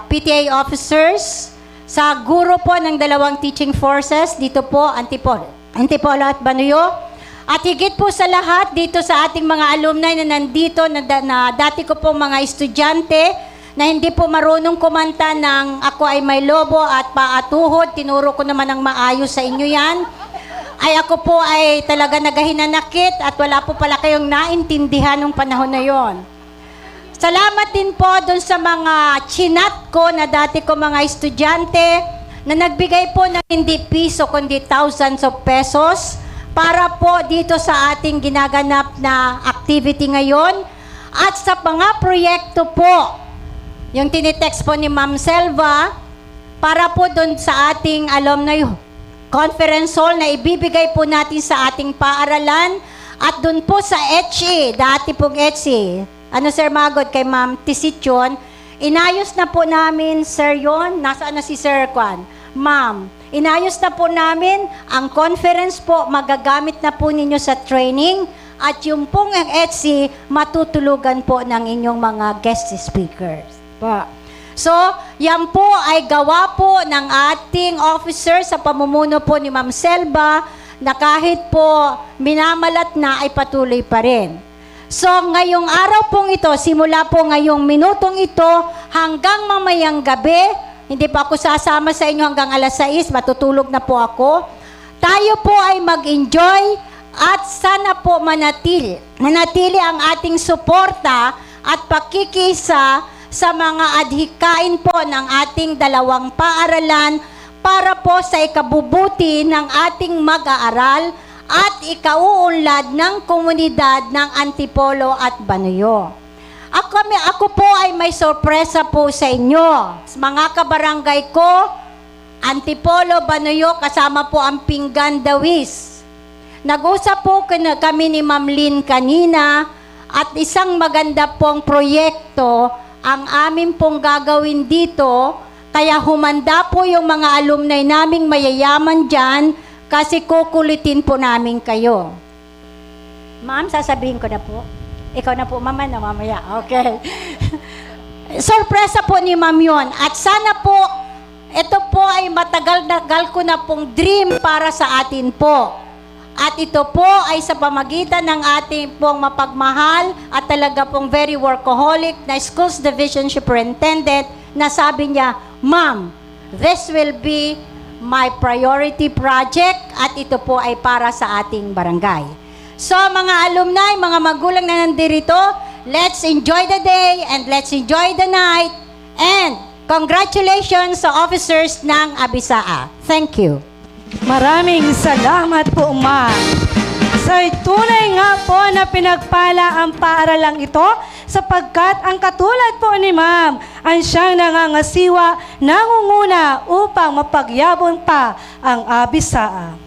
PTA officers, sa guro po ng dalawang teaching forces, dito po, Antipolo at Banuyo. At higit po sa lahat, dito sa ating mga alumni na nandito, na dati ko po mga estudyante, na hindi po marunong kumanta ng Ako Ay May Lobo at Paatuhod, tinuro ko naman ng maayos sa inyo yan. Ay ako po ay talaga nagahinanakit at wala po pala kayong naintindihan ng panahon na yon. Salamat din po doon sa mga chinat ko na dati ko mga estudyante na nagbigay po ng hindi piso kundi thousands of pesos para po dito sa ating ginaganap na activity ngayon. At sa mga proyekto po, yung tinitext po ni Ma'am Selva, para po doon sa ating alumni conference hall na ibibigay po natin sa ating paaralan at doon po sa ETSI, dati pong ETSI, Sir Magod, kay Ma'am Tisityon, inayos na po namin, Sir yon, nasaan na si Sir Kwan? Ma'am, inayos na po namin, ang conference po, magagamit na po ninyo sa training, at yung pong ETSI, matutulugan po ng inyong mga guest speakers. Pa. So, yan po ay gawa po ng ating officer sa pamumuno po ni Ma'am Selva na kahit po minamalat na ay patuloy pa rin. So, ngayong araw pong ito, simula po ngayong minutong ito hanggang mamayang gabi, hindi pa ako sasama sa inyo hanggang alas 6, matutulog na po ako. Tayo po ay mag-enjoy at sana po manatili ang ating suporta at pakikisa sa mga adhikain po ng ating dalawang paaralan para po sa ikabubuti ng ating mag-aaral at ikauunlad ng komunidad ng Antipolo at Banuyo. Ako po ay may sorpresa po sa inyo. Mga kabarangay ko, Antipolo, Banuyo, kasama po ang Pinggan Dawis. Nag-usap po kami ni Ma'am Lynn kanina at isang maganda pong proyekto ang amin pong gagawin dito, kaya humanda po yung mga alumni naming mayayaman dyan kasi kukulitin po namin kayo. Ma'am, sasabihin ko na po. Ikaw na po, mama, na mamaya. Okay. Sorpresa po ni ma'am yun. At sana po, ito po ay matagal-tagal ko na pong dream para sa atin po. At ito po ay sa pamagitan ng ating pong mapagmahal at talaga pong very workaholic na Schools Division Superintendent na sabi niya, Ma'am, this will be my priority project at ito po ay para sa ating barangay. So mga alumni, mga magulang na nandito, let's enjoy the day and let's enjoy the night and congratulations sa officers ng Abisaa. Thank you. Maraming salamat po, ma'am. Sa tunay nga po na pinagpala ang paaralang ito sapagkat ang katulad po ni ma'am ang siyang nangangasiwa, nangunguna upang mapagyabon pa ang Abisaa.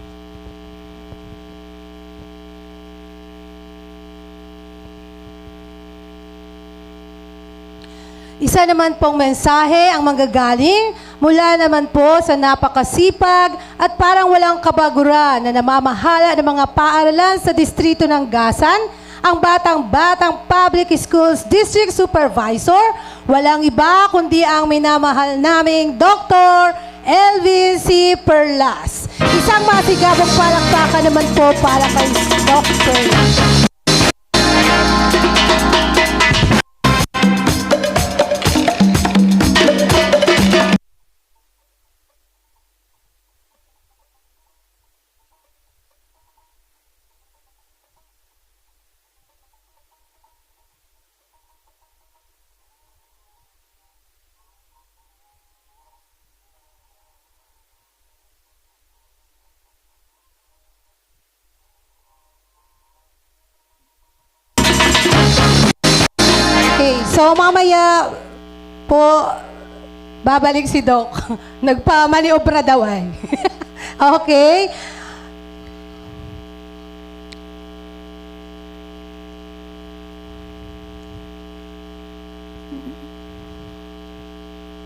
Isa naman pong mensahe ang manggagaling mula naman po sa napakasipag at parang walang kabaguran na namamahala ng mga paaralan sa distrito ng Gasan, ang Batang-Batang Public Schools District Supervisor, walang iba kundi ang minamahal naming Dr. Elvin C. Perlas. Isang masigabong palakpakan naman po para kay Dr. Okay, so mamaya po babalik si Doc. Nagpamaniobra daw ay. Okay?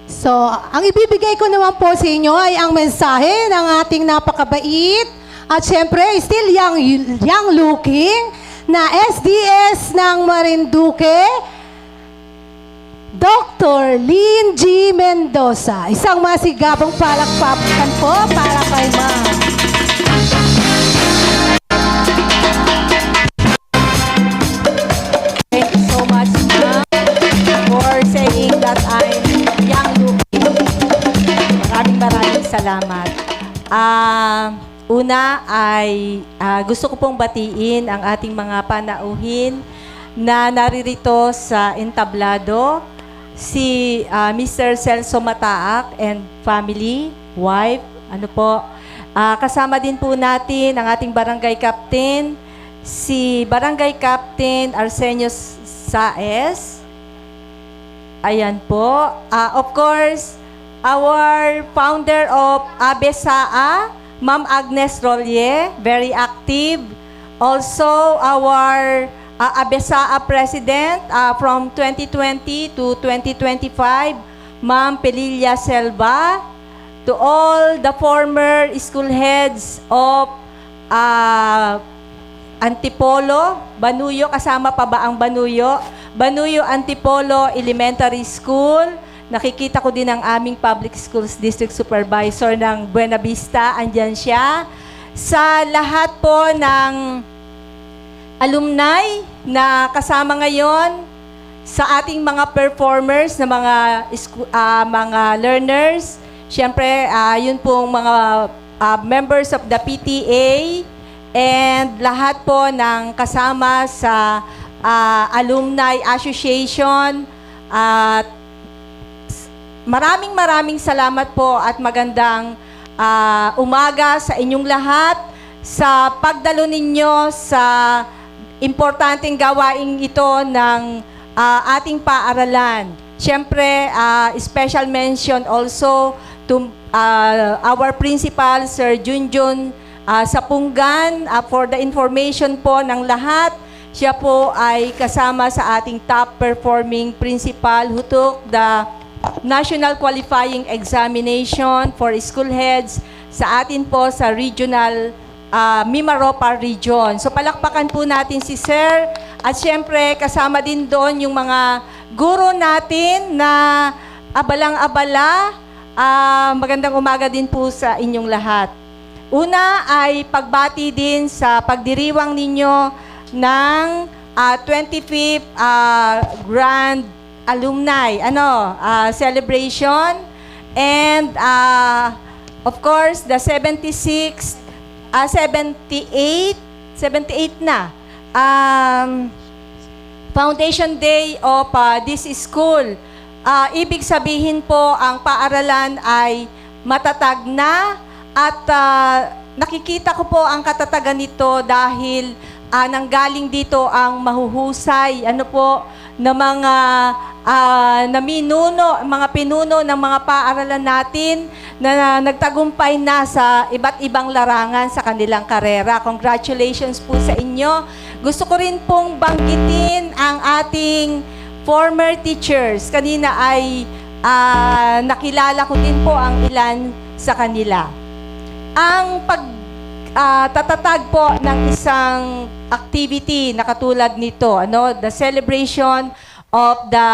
So, ang ibibigay ko naman po sa inyo ay ang mensahe ng ating napakabait at syempre still young looking na SDS ng Marinduque, Dr. Lynn G. Mendoza. Isang masigabong palakpakan po para kay ma'am. Thank you so much, ma'am, for saying that I'm young looking. Maraming salamat. Una ay gusto ko pong batiin ang ating mga panauhin na naririto sa entablado, si Mr. Celso Mataak and family, wife, kasama din po natin ang ating barangay captain, si Barangay Captain Arsenio Saez. Ayan po. Of course, our founder of Abisaa, Ma'am Agnes Rolye, very active. Also, our Abisaa President from 2020 to 2025, Ma'am Pelilla Selva. To all the former school heads of Antipolo, Banuyo, kasama pa ba ang Banuyo? Banuyo Antipolo Elementary School, nakikita ko din ang aming Public Schools District Supervisor ng Buena Vista, andyan siya. Sa lahat po ng alumni na kasama ngayon, sa ating mga performers na mga learners, syempre yun pong mga members of the PTA and lahat po ng kasama sa Alumni Association. At maraming salamat po at magandang umaga sa inyong lahat sa pagdalo ninyo sa importanteng gawaing ito ng ating paaralan. Siyempre, special mention also to our principal, Sir Junjun Sapunggan, for the information po ng lahat. Siya po ay kasama sa ating top performing principal who took the National Qualifying Examination for School Heads sa atin po sa Regional Mimaropa Region. So palakpakan po natin si Sir. At syempre, kasama din doon yung mga guro natin na abalang-abala. Magandang umaga din po sa inyong lahat. Una ay pagbati din sa pagdiriwang ninyo ng 25th Grand Alumni celebration. And of course, the 78 na Foundation Day of this school. Ibig sabihin po, ang paaralan ay matatag na at nakikita ko po ang katatagan nito dahil nanggaling dito ang mahuhusay na mga mga pinuno ng mga paaralan natin na nagtagumpay na sa iba't ibang larangan sa kanilang karera. Congratulations po sa inyo. Gusto ko rin pong banggitin ang ating former teachers. Kanina ay nakilala ko din po ang ilan sa kanila. Ang tatatag po ng isang activity na katulad nito, the celebration of the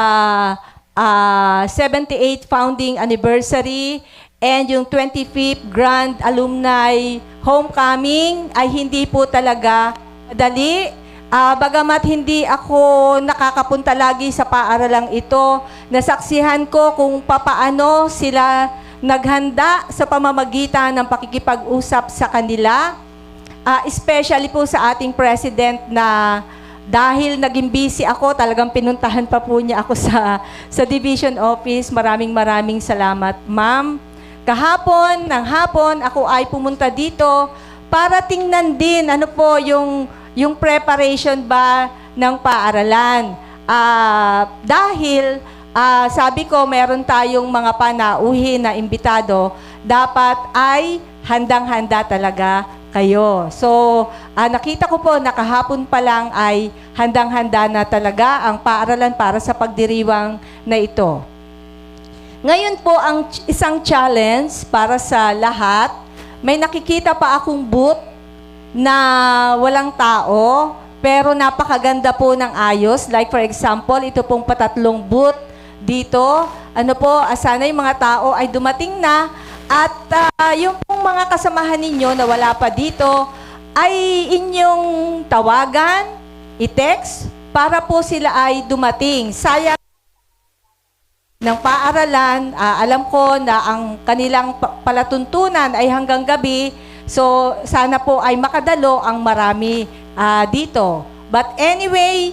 78th founding anniversary and yung 25th Grand Alumni Homecoming ay hindi po talaga madali. Bagamat hindi ako nakakapunta lagi sa paaralang ito, nasaksihan ko kung papaano sila naghanda sa pamamagitan ng pakikipag-usap sa kanila. Especially po sa ating president na dahil naging busy ako, talagang pinuntahan pa po niya ako sa division office. Maraming salamat, ma'am. Kahapon, ng hapon, ako ay pumunta dito para tingnan din yung preparation ba ng paaralan. Dahil sabi ko, meron tayong mga panauhin na imbitado, dapat ay handang-handa talaga kayo. So, nakita ko po, nakahapon pa lang ay handang-handa na talaga ang paaralan para sa pagdiriwang na ito. Ngayon po, ang isang challenge para sa lahat, may nakikita pa akong booth na walang tao, pero napakaganda po ng ayos. Like for example, ito pong patatlong booth dito. Sana yung mga tao ay dumating na at yung pong mga kasamahan ninyo na wala pa dito ay inyong tawagan, i-text para po sila ay dumating. Sayang ng paaralan, alam ko na ang kanilang palatuntunan ay hanggang gabi, so sana po ay makadalo ang marami dito. But anyway,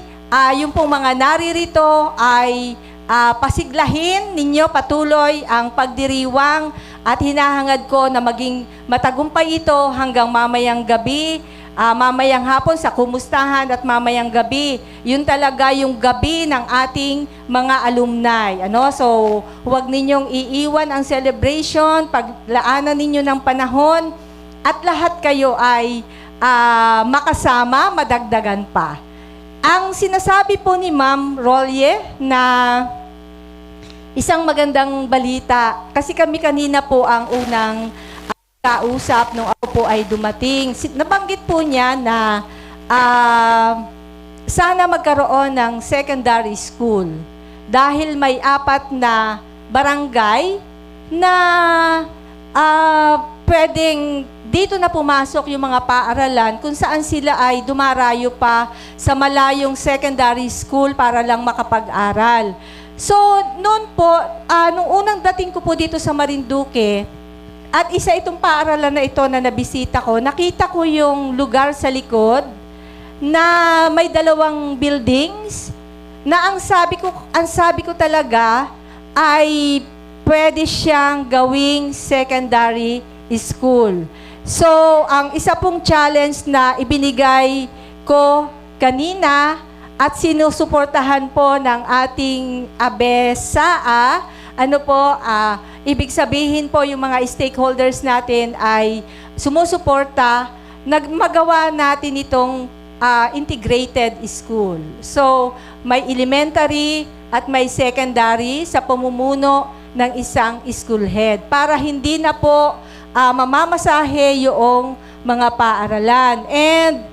yung pong mga naririto ay pasiglahin ninyo patuloy ang pagdiriwang at hinahangad ko na maging matagumpay ito hanggang mamayang gabi, mamayang hapon sa kumustahan at mamayang gabi. Yun talaga yung gabi ng ating mga alumni. So, huwag ninyong iiwan ang celebration, paglaanan ninyo ng panahon at lahat kayo ay makasama, madagdagan pa. Ang sinasabi po ni Ma'am Rolye na isang magandang balita, kasi kami kanina po ang unang kausap nung ako po ay dumating. Nabanggit po niya na sana magkaroon ng secondary school dahil may 4 na barangay na pwedeng dito na pumasok yung mga paaralan kung saan sila ay dumarayo pa sa malayong secondary school para lang makapag-aral. So, noon po, nung unang dating ko po dito sa Marinduque, at isa itong paaralan na ito na nabisita ko, nakita ko yung lugar sa likod na may 2 buildings na ang sabi ko talaga ay pwede siyang gawing secondary school. So, ang isa pong challenge na ibinigay ko kanina at sinusuportahan po ng ating ABESA, ibig sabihin po yung mga stakeholders natin ay sumusuporta, magawa natin itong integrated school. So, may elementary at may secondary sa pamumuno ng isang school head para hindi na po mamamasahe yung mga paaralan. And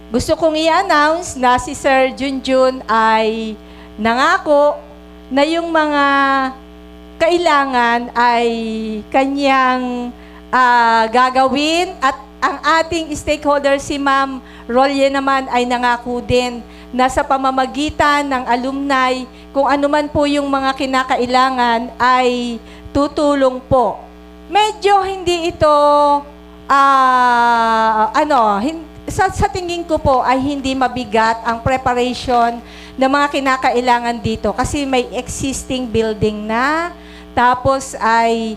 gusto kong i-announce na si Sir Junjun ay nangako na yung mga kailangan ay kanyang gagawin at ang ating stakeholder si Ma'am Rolye naman ay nangako din na sa pamamagitan ng alumni kung ano man po yung mga kinakailangan ay tutulong po. Medyo hindi ito sa tingin ko po ay hindi mabigat ang preparation ng mga kinakailangan dito kasi may existing building na, tapos ay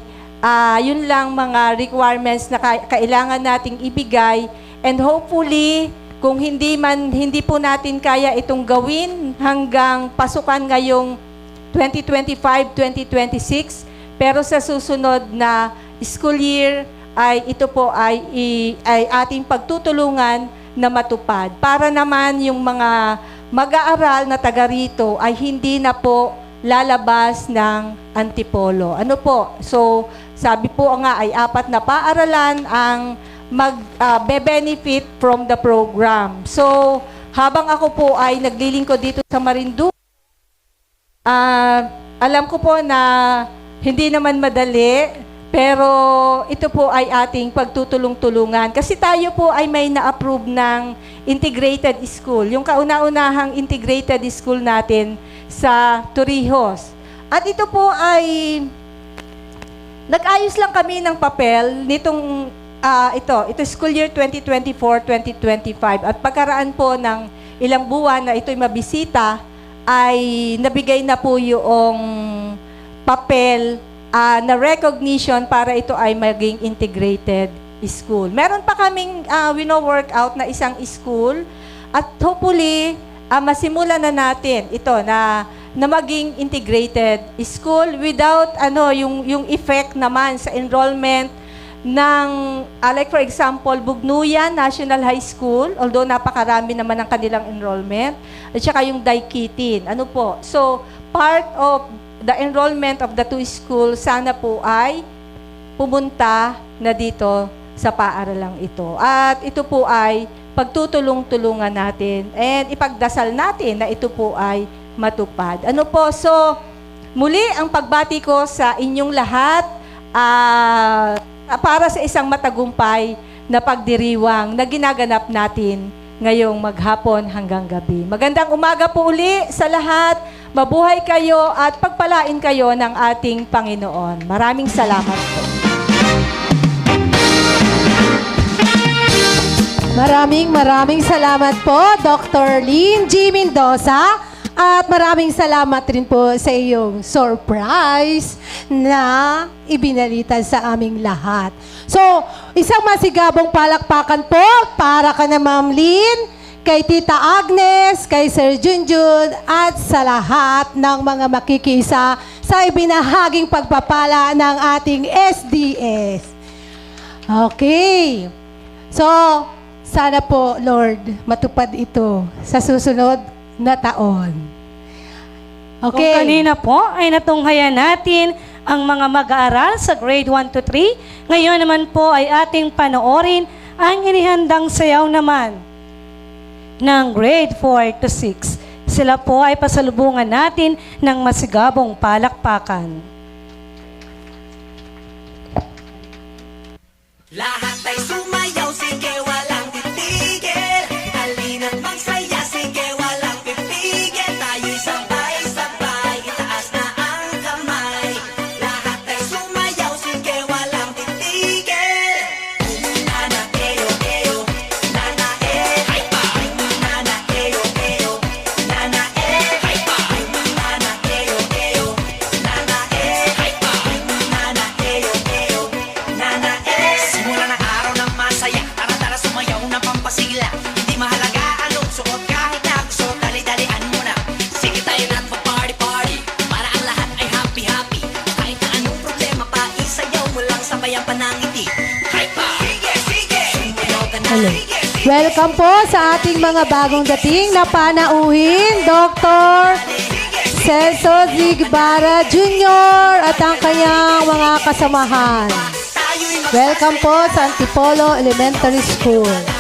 yun lang mga requirements na kailangan nating ibigay, and hopefully kung hindi po natin kaya itong gawin hanggang pasukan ngayong 2025-2026, pero sa susunod na school year ay ito po ay ating pagtutulungan na matupad para naman yung mga mag-aaral na taga rito ay hindi na po lalabas ng Antipolo. Ano po? So, sabi po nga ay 4 na paaralan ang mag-benefit from the program. So, habang ako po ay naglilingkod dito sa Marinduque, alam ko po na hindi naman madali, pero ito po ay ating pagtutulong-tulungan. Kasi tayo po ay may na-approve ng integrated school. Yung kauna-unahang integrated school natin sa Torrijos. At ito po ay nag-ayos lang kami ng papel nitong ito school year 2024-2025. At pagkaraan po ng ilang buwan na ito'y mabisita, ay nabigay na po yung papel na recognition para ito ay maging integrated school. Meron pa kaming wino-work out na isang school at hopefully masimulan na natin ito na maging integrated school without yung effect naman sa enrollment ng like for example Bugnuyan National High School, although napakarami naman ang kanilang enrollment, at saka yung Daikitin. Ano po? So part of the enrollment of the 2 schools sana po ay pumunta na dito sa paaralang ito. At ito po ay pagtutulong-tulungan natin and ipagdasal natin na ito po ay matupad. Ano po? So, muli ang pagbati ko sa inyong lahat para sa isang matagumpay na pagdiriwang na ginaganap natin ngayong maghapon hanggang gabi. Magandang umaga po uli sa lahat. Mabuhay kayo at pagpalain kayo ng ating Panginoon. Maraming salamat po. Maraming salamat po, Dr. Lynn G. Mendoza. At maraming salamat rin po sa iyong surprise na ibinalita sa aming lahat. So, isang masigabong palakpakan po para ka na Ma'am Lynn, kay Tita Agnes, kay Sir Junjun, at sa lahat ng mga makikisa sa ibinahaging pagpapala ng ating SDS. Okay. So, sana po, Lord, matupad ito sa susunod na taon. Okay. Kung kanina po ay natunghayan natin ang mga mag-aaral sa grade 1 to 3, ngayon naman po ay ating panoorin ang inihandang sayaw naman ng grade 4 to 6. Sila po ay pasalubungan natin ng masigabong palakpakan. Welcome po sa ating mga bagong dating na panauhin, Dr. Celso Zigbara Jr. at ang kanyang mga kasamahan. Welcome po sa Antipolo Elementary School.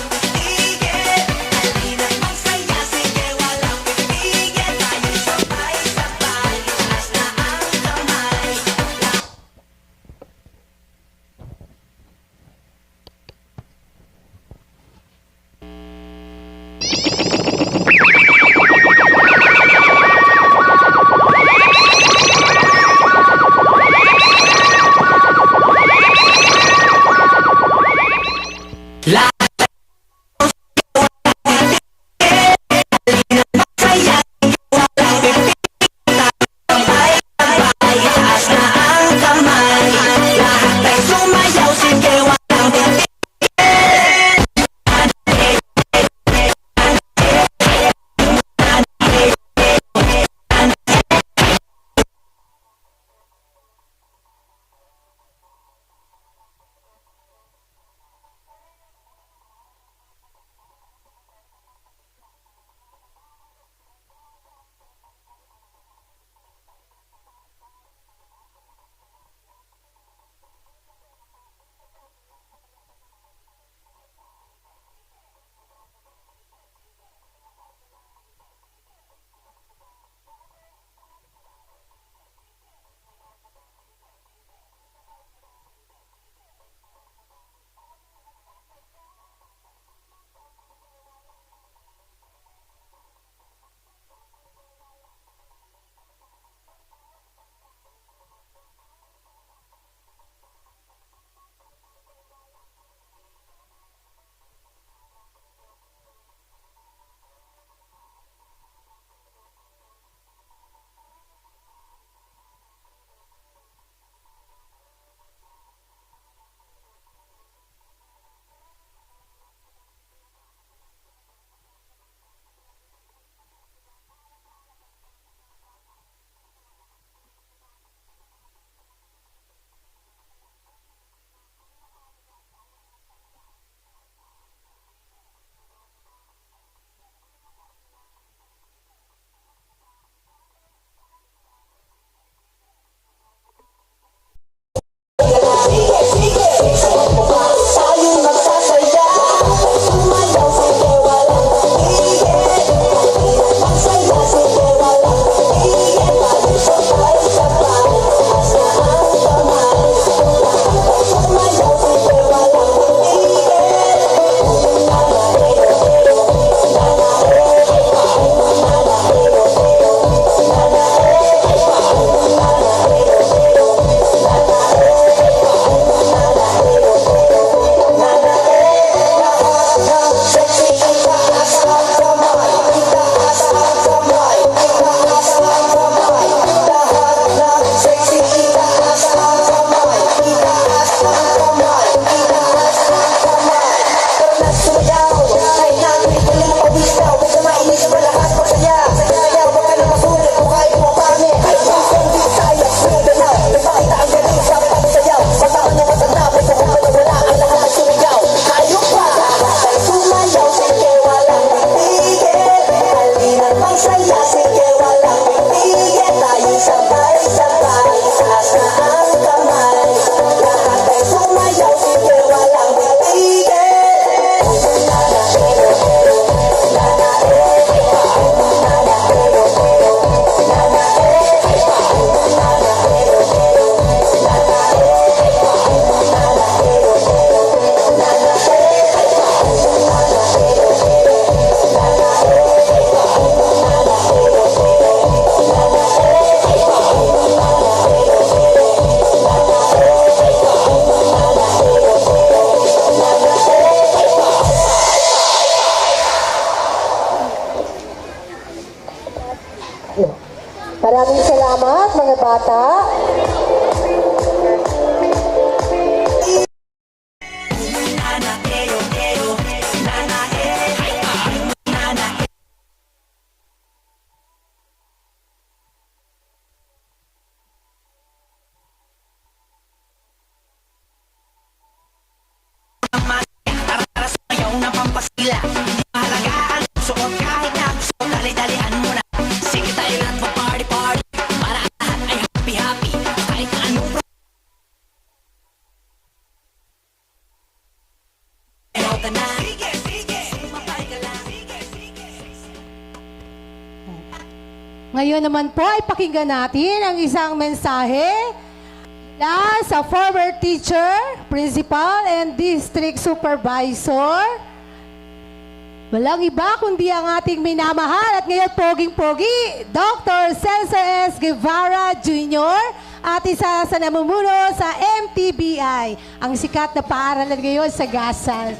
Maraming salamat mga bata. Ngayon naman po ay pakinggan natin ang isang mensahe mula sa former teacher, principal, and district supervisor. Walang iba kundi ang ating minamahal at ngayon poging-pogi, Dr. Celso S. Guevara Jr. at isa sa namumuno sa MTBI, ang sikat na paaralan ngayon sa Gasan.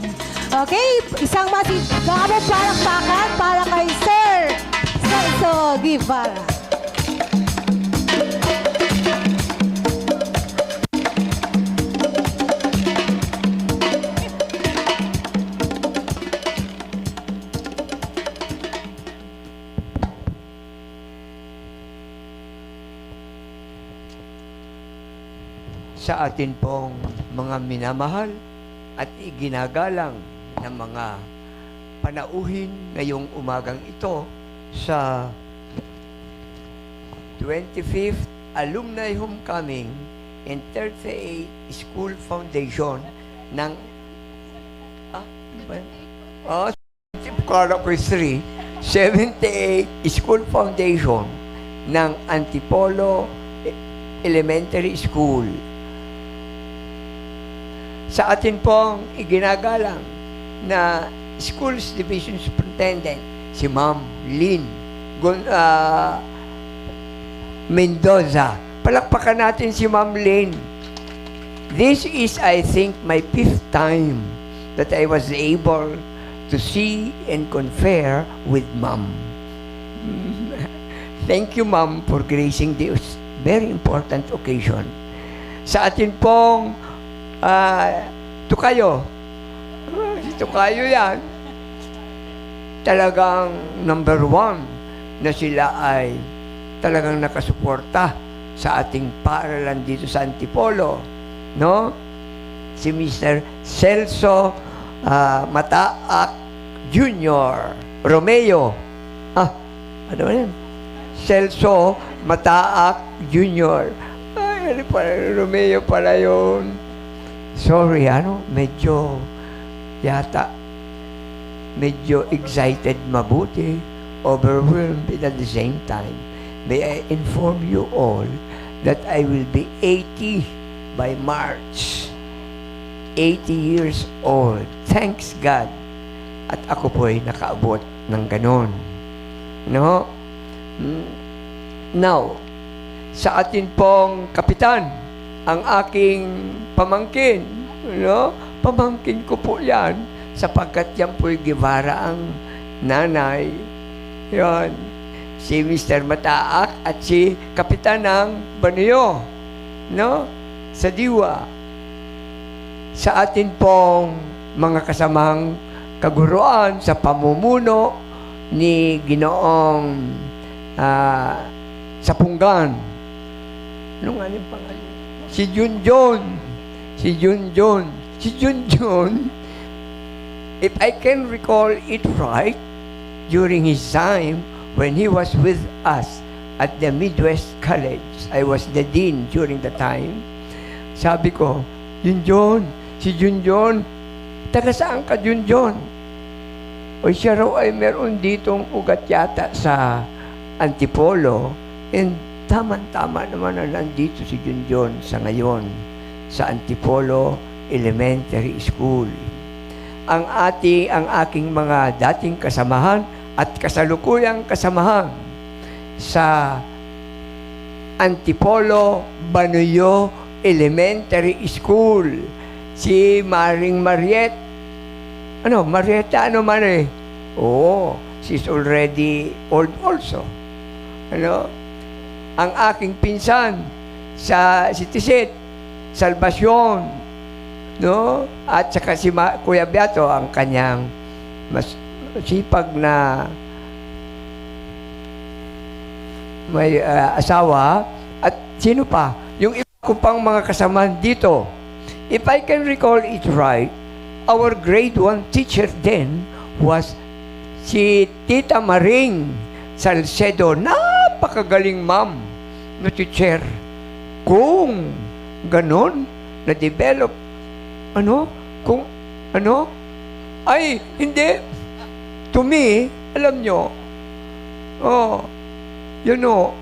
Okay, isang masigabong palakpakan para kay Sir Celso Guevara. Sa atin pong mga minamahal at iginagalang ng mga panauhin ngayong umagang ito sa 25th Alumni Homecoming and 38 School Foundation ng kala ko 3 78 School Foundation ng Antipolo Elementary School. Sa atin pong iginagalang na Schools Division Superintendent, si Ma'am Lynn Mendoza. Palakpakan natin si Ma'am Lynn. This is, I think, my 5th time that I was able to see and confer with Ma'am. Thank you, Ma'am, for gracing this very important occasion. Sa atin pong Tukayo. Si Tukayo yan. Talagang number 1 na sila ay talagang nakasuporta sa ating paaralan dito sa Antipolo. No? Si Mr. Celso Mataak Jr. Romeo. Ano yan? Celso Mataak Jr. Ay, Romeo pala yun. Sorry, medyo excited mabuti, overwhelmed at the same time. May I inform you all that I will be 80 by March. 80 years old. Thanks God. At ako po ay nakaabot ng ganon. No? Now, sa atin pong kapitan, ang aking pamangkin, no? Pamangkin ko po yan, sapagkat yan po'y Guevara ang nanay. Yan. Si Mr. Mataak at si Kapitan ng Banuyo, no? Sa Diwa. Sa atin pong mga kasamang kaguruan sa pamumuno ni Ginoong Sapunggan. Anong nga yung pangalan? Si Junjun, if I can recall it right, during his time, when he was with us at the Midwest College, I was the dean during the time, sabi ko, si Junjun, taga saan ka, Junjun? O siya raw ay meron ditong ugat yata sa Antipolo, and tama-tama naman na nandito si Junjun sa ngayon sa Antipolo Elementary School. Ang aking mga dating kasamahan at kasalukuyang kasamahan sa Antipolo Banuyo Elementary School, si Maring Mariette. Marietta, she's already old also. Ang aking pinsan sa Tisit, Salvacion, no? At saka si Kuya Beato, ang kanyang mas sipag na may asawa. At sino pa? Yung iba ko pang mga kasamahan dito. If I can recall it right, our grade 1 teacher then was si Tita Maring Salcedo. Napakagaling ma'am na teacher. Kung ganon, na-develop, ay, hindi. To me, alam nyo, You know,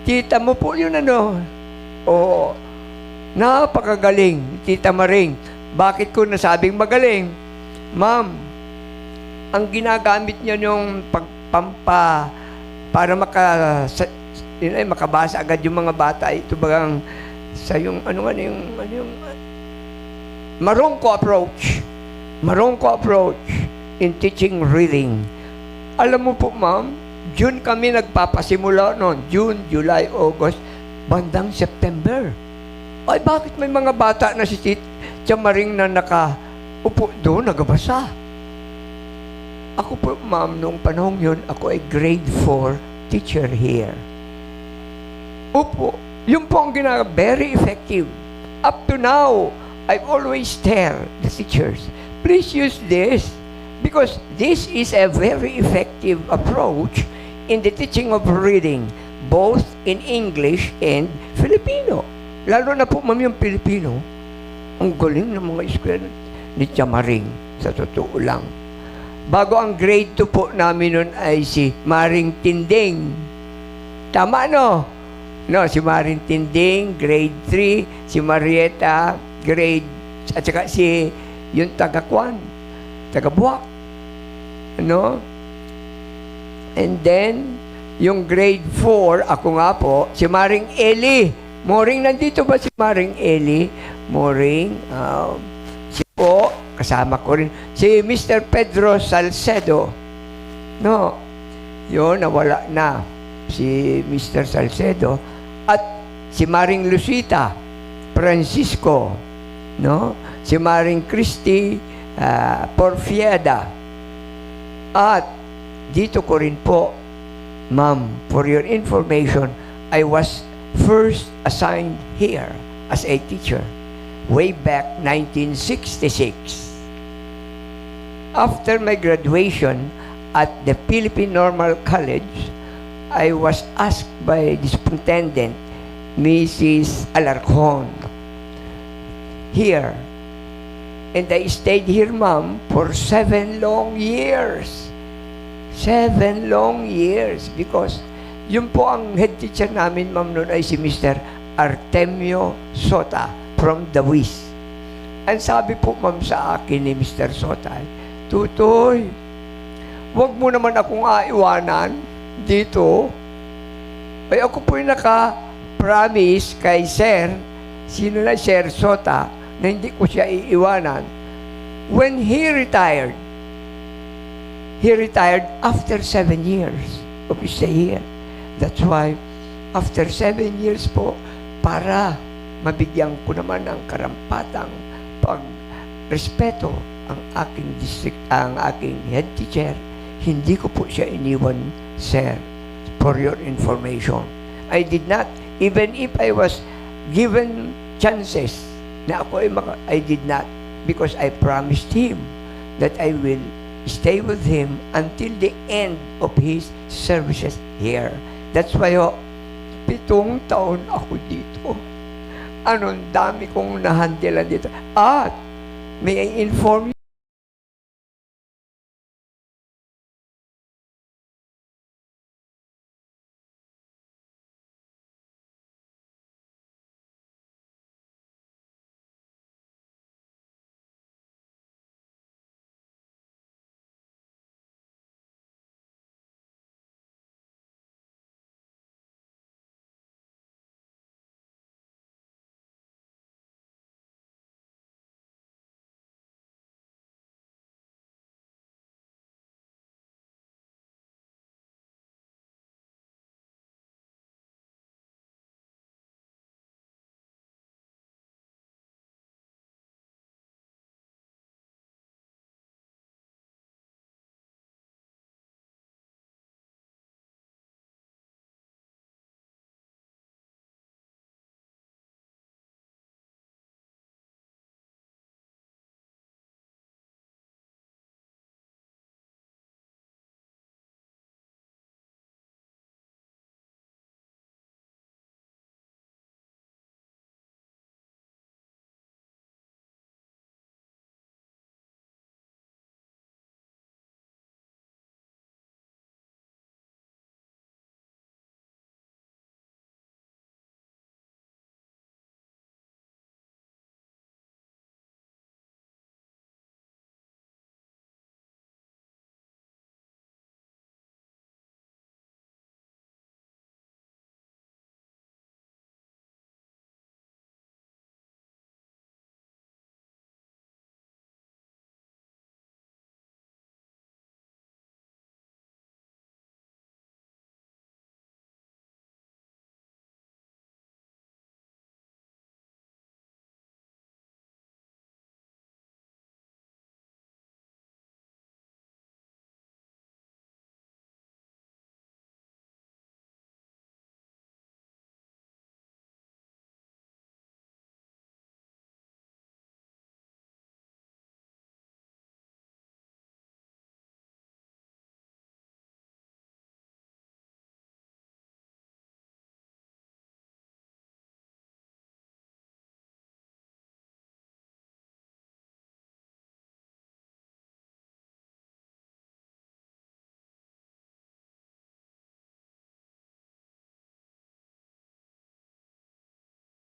tita mo po yun ano. Oo. Napakagaling, Tita Maring. Bakit ko nasabing magaling? Ma'am, ang ginagamit niya yung pagpampa para makabasa agad yung mga bata. Ito bagang sa yung marongko approach. Marongko approach in teaching reading. Alam mo po, ma'am, June kami nagpapasimula noon. June, July, August, bandang September. Ay, bakit may mga bata na si Tita Maring na nakaupo doon, nagabasa? Ako po, ma'am, noong panahon yun, ako ay grade 4 teacher here. Opo, yun po ang ginagawa, very effective. Up to now, I always tell the teachers, please use this because this is a very effective approach in the teaching of reading, both in English and Filipino. Lalo na po, ma'am, yung Pilipino, ang galing ng mga eskwela ni Tita Maring, sa totoo lang. Bago ang grade 2 po namin nun ay si Maring Tinding. Tama, no? No, si Maring Tinding, grade 3, si Marieta, grade, at saka si yung taga-Kwan, taga-Buwak. No? And then, yung grade 4, ako nga po, si Maring Eli. Moring, nandito ba si Maring Eli? Moring, si po, kasama ko rin. Si Mr. Pedro Salcedo. No, yun, nawala na. Si Mr. Salcedo. At si Maring Lucita Francisco. No? Si Maring Christy Porfiada. At dito ko rin po, ma'am, for your information, I was first assigned here as a teacher way back 1966. After my graduation at the Philippine Normal College, I was asked by the superintendent, Mrs. Alarcon, here. And I stayed here, ma'am, for 7 long years. 7 long years because yun po ang head teacher namin, ma'am, noon ay si Mr. Artemio Sota from the WIS. Ang sabi po, ma'am, sa akin ni Mr. Sota, Tutoy, wag mo naman akong aiwanan dito. Ay ako po yung naka-promise kay Sir, sino na Sir Sota, na hindi ko siya iiwanan. When he retired after 7 years of stay here. That's why, after 7 years po, para mabigyan ko naman ng karampatang pagrespeto ang aking district, ang aking head teacher, hindi ko po siya iniwan, sir, for your information. I did not, even if I was given chances na ako I did not, because I promised him that I will stay with him until the end of his services here. That's why, 7 taon ako dito. Anong dami kong nahandila dito. At, may I inform you,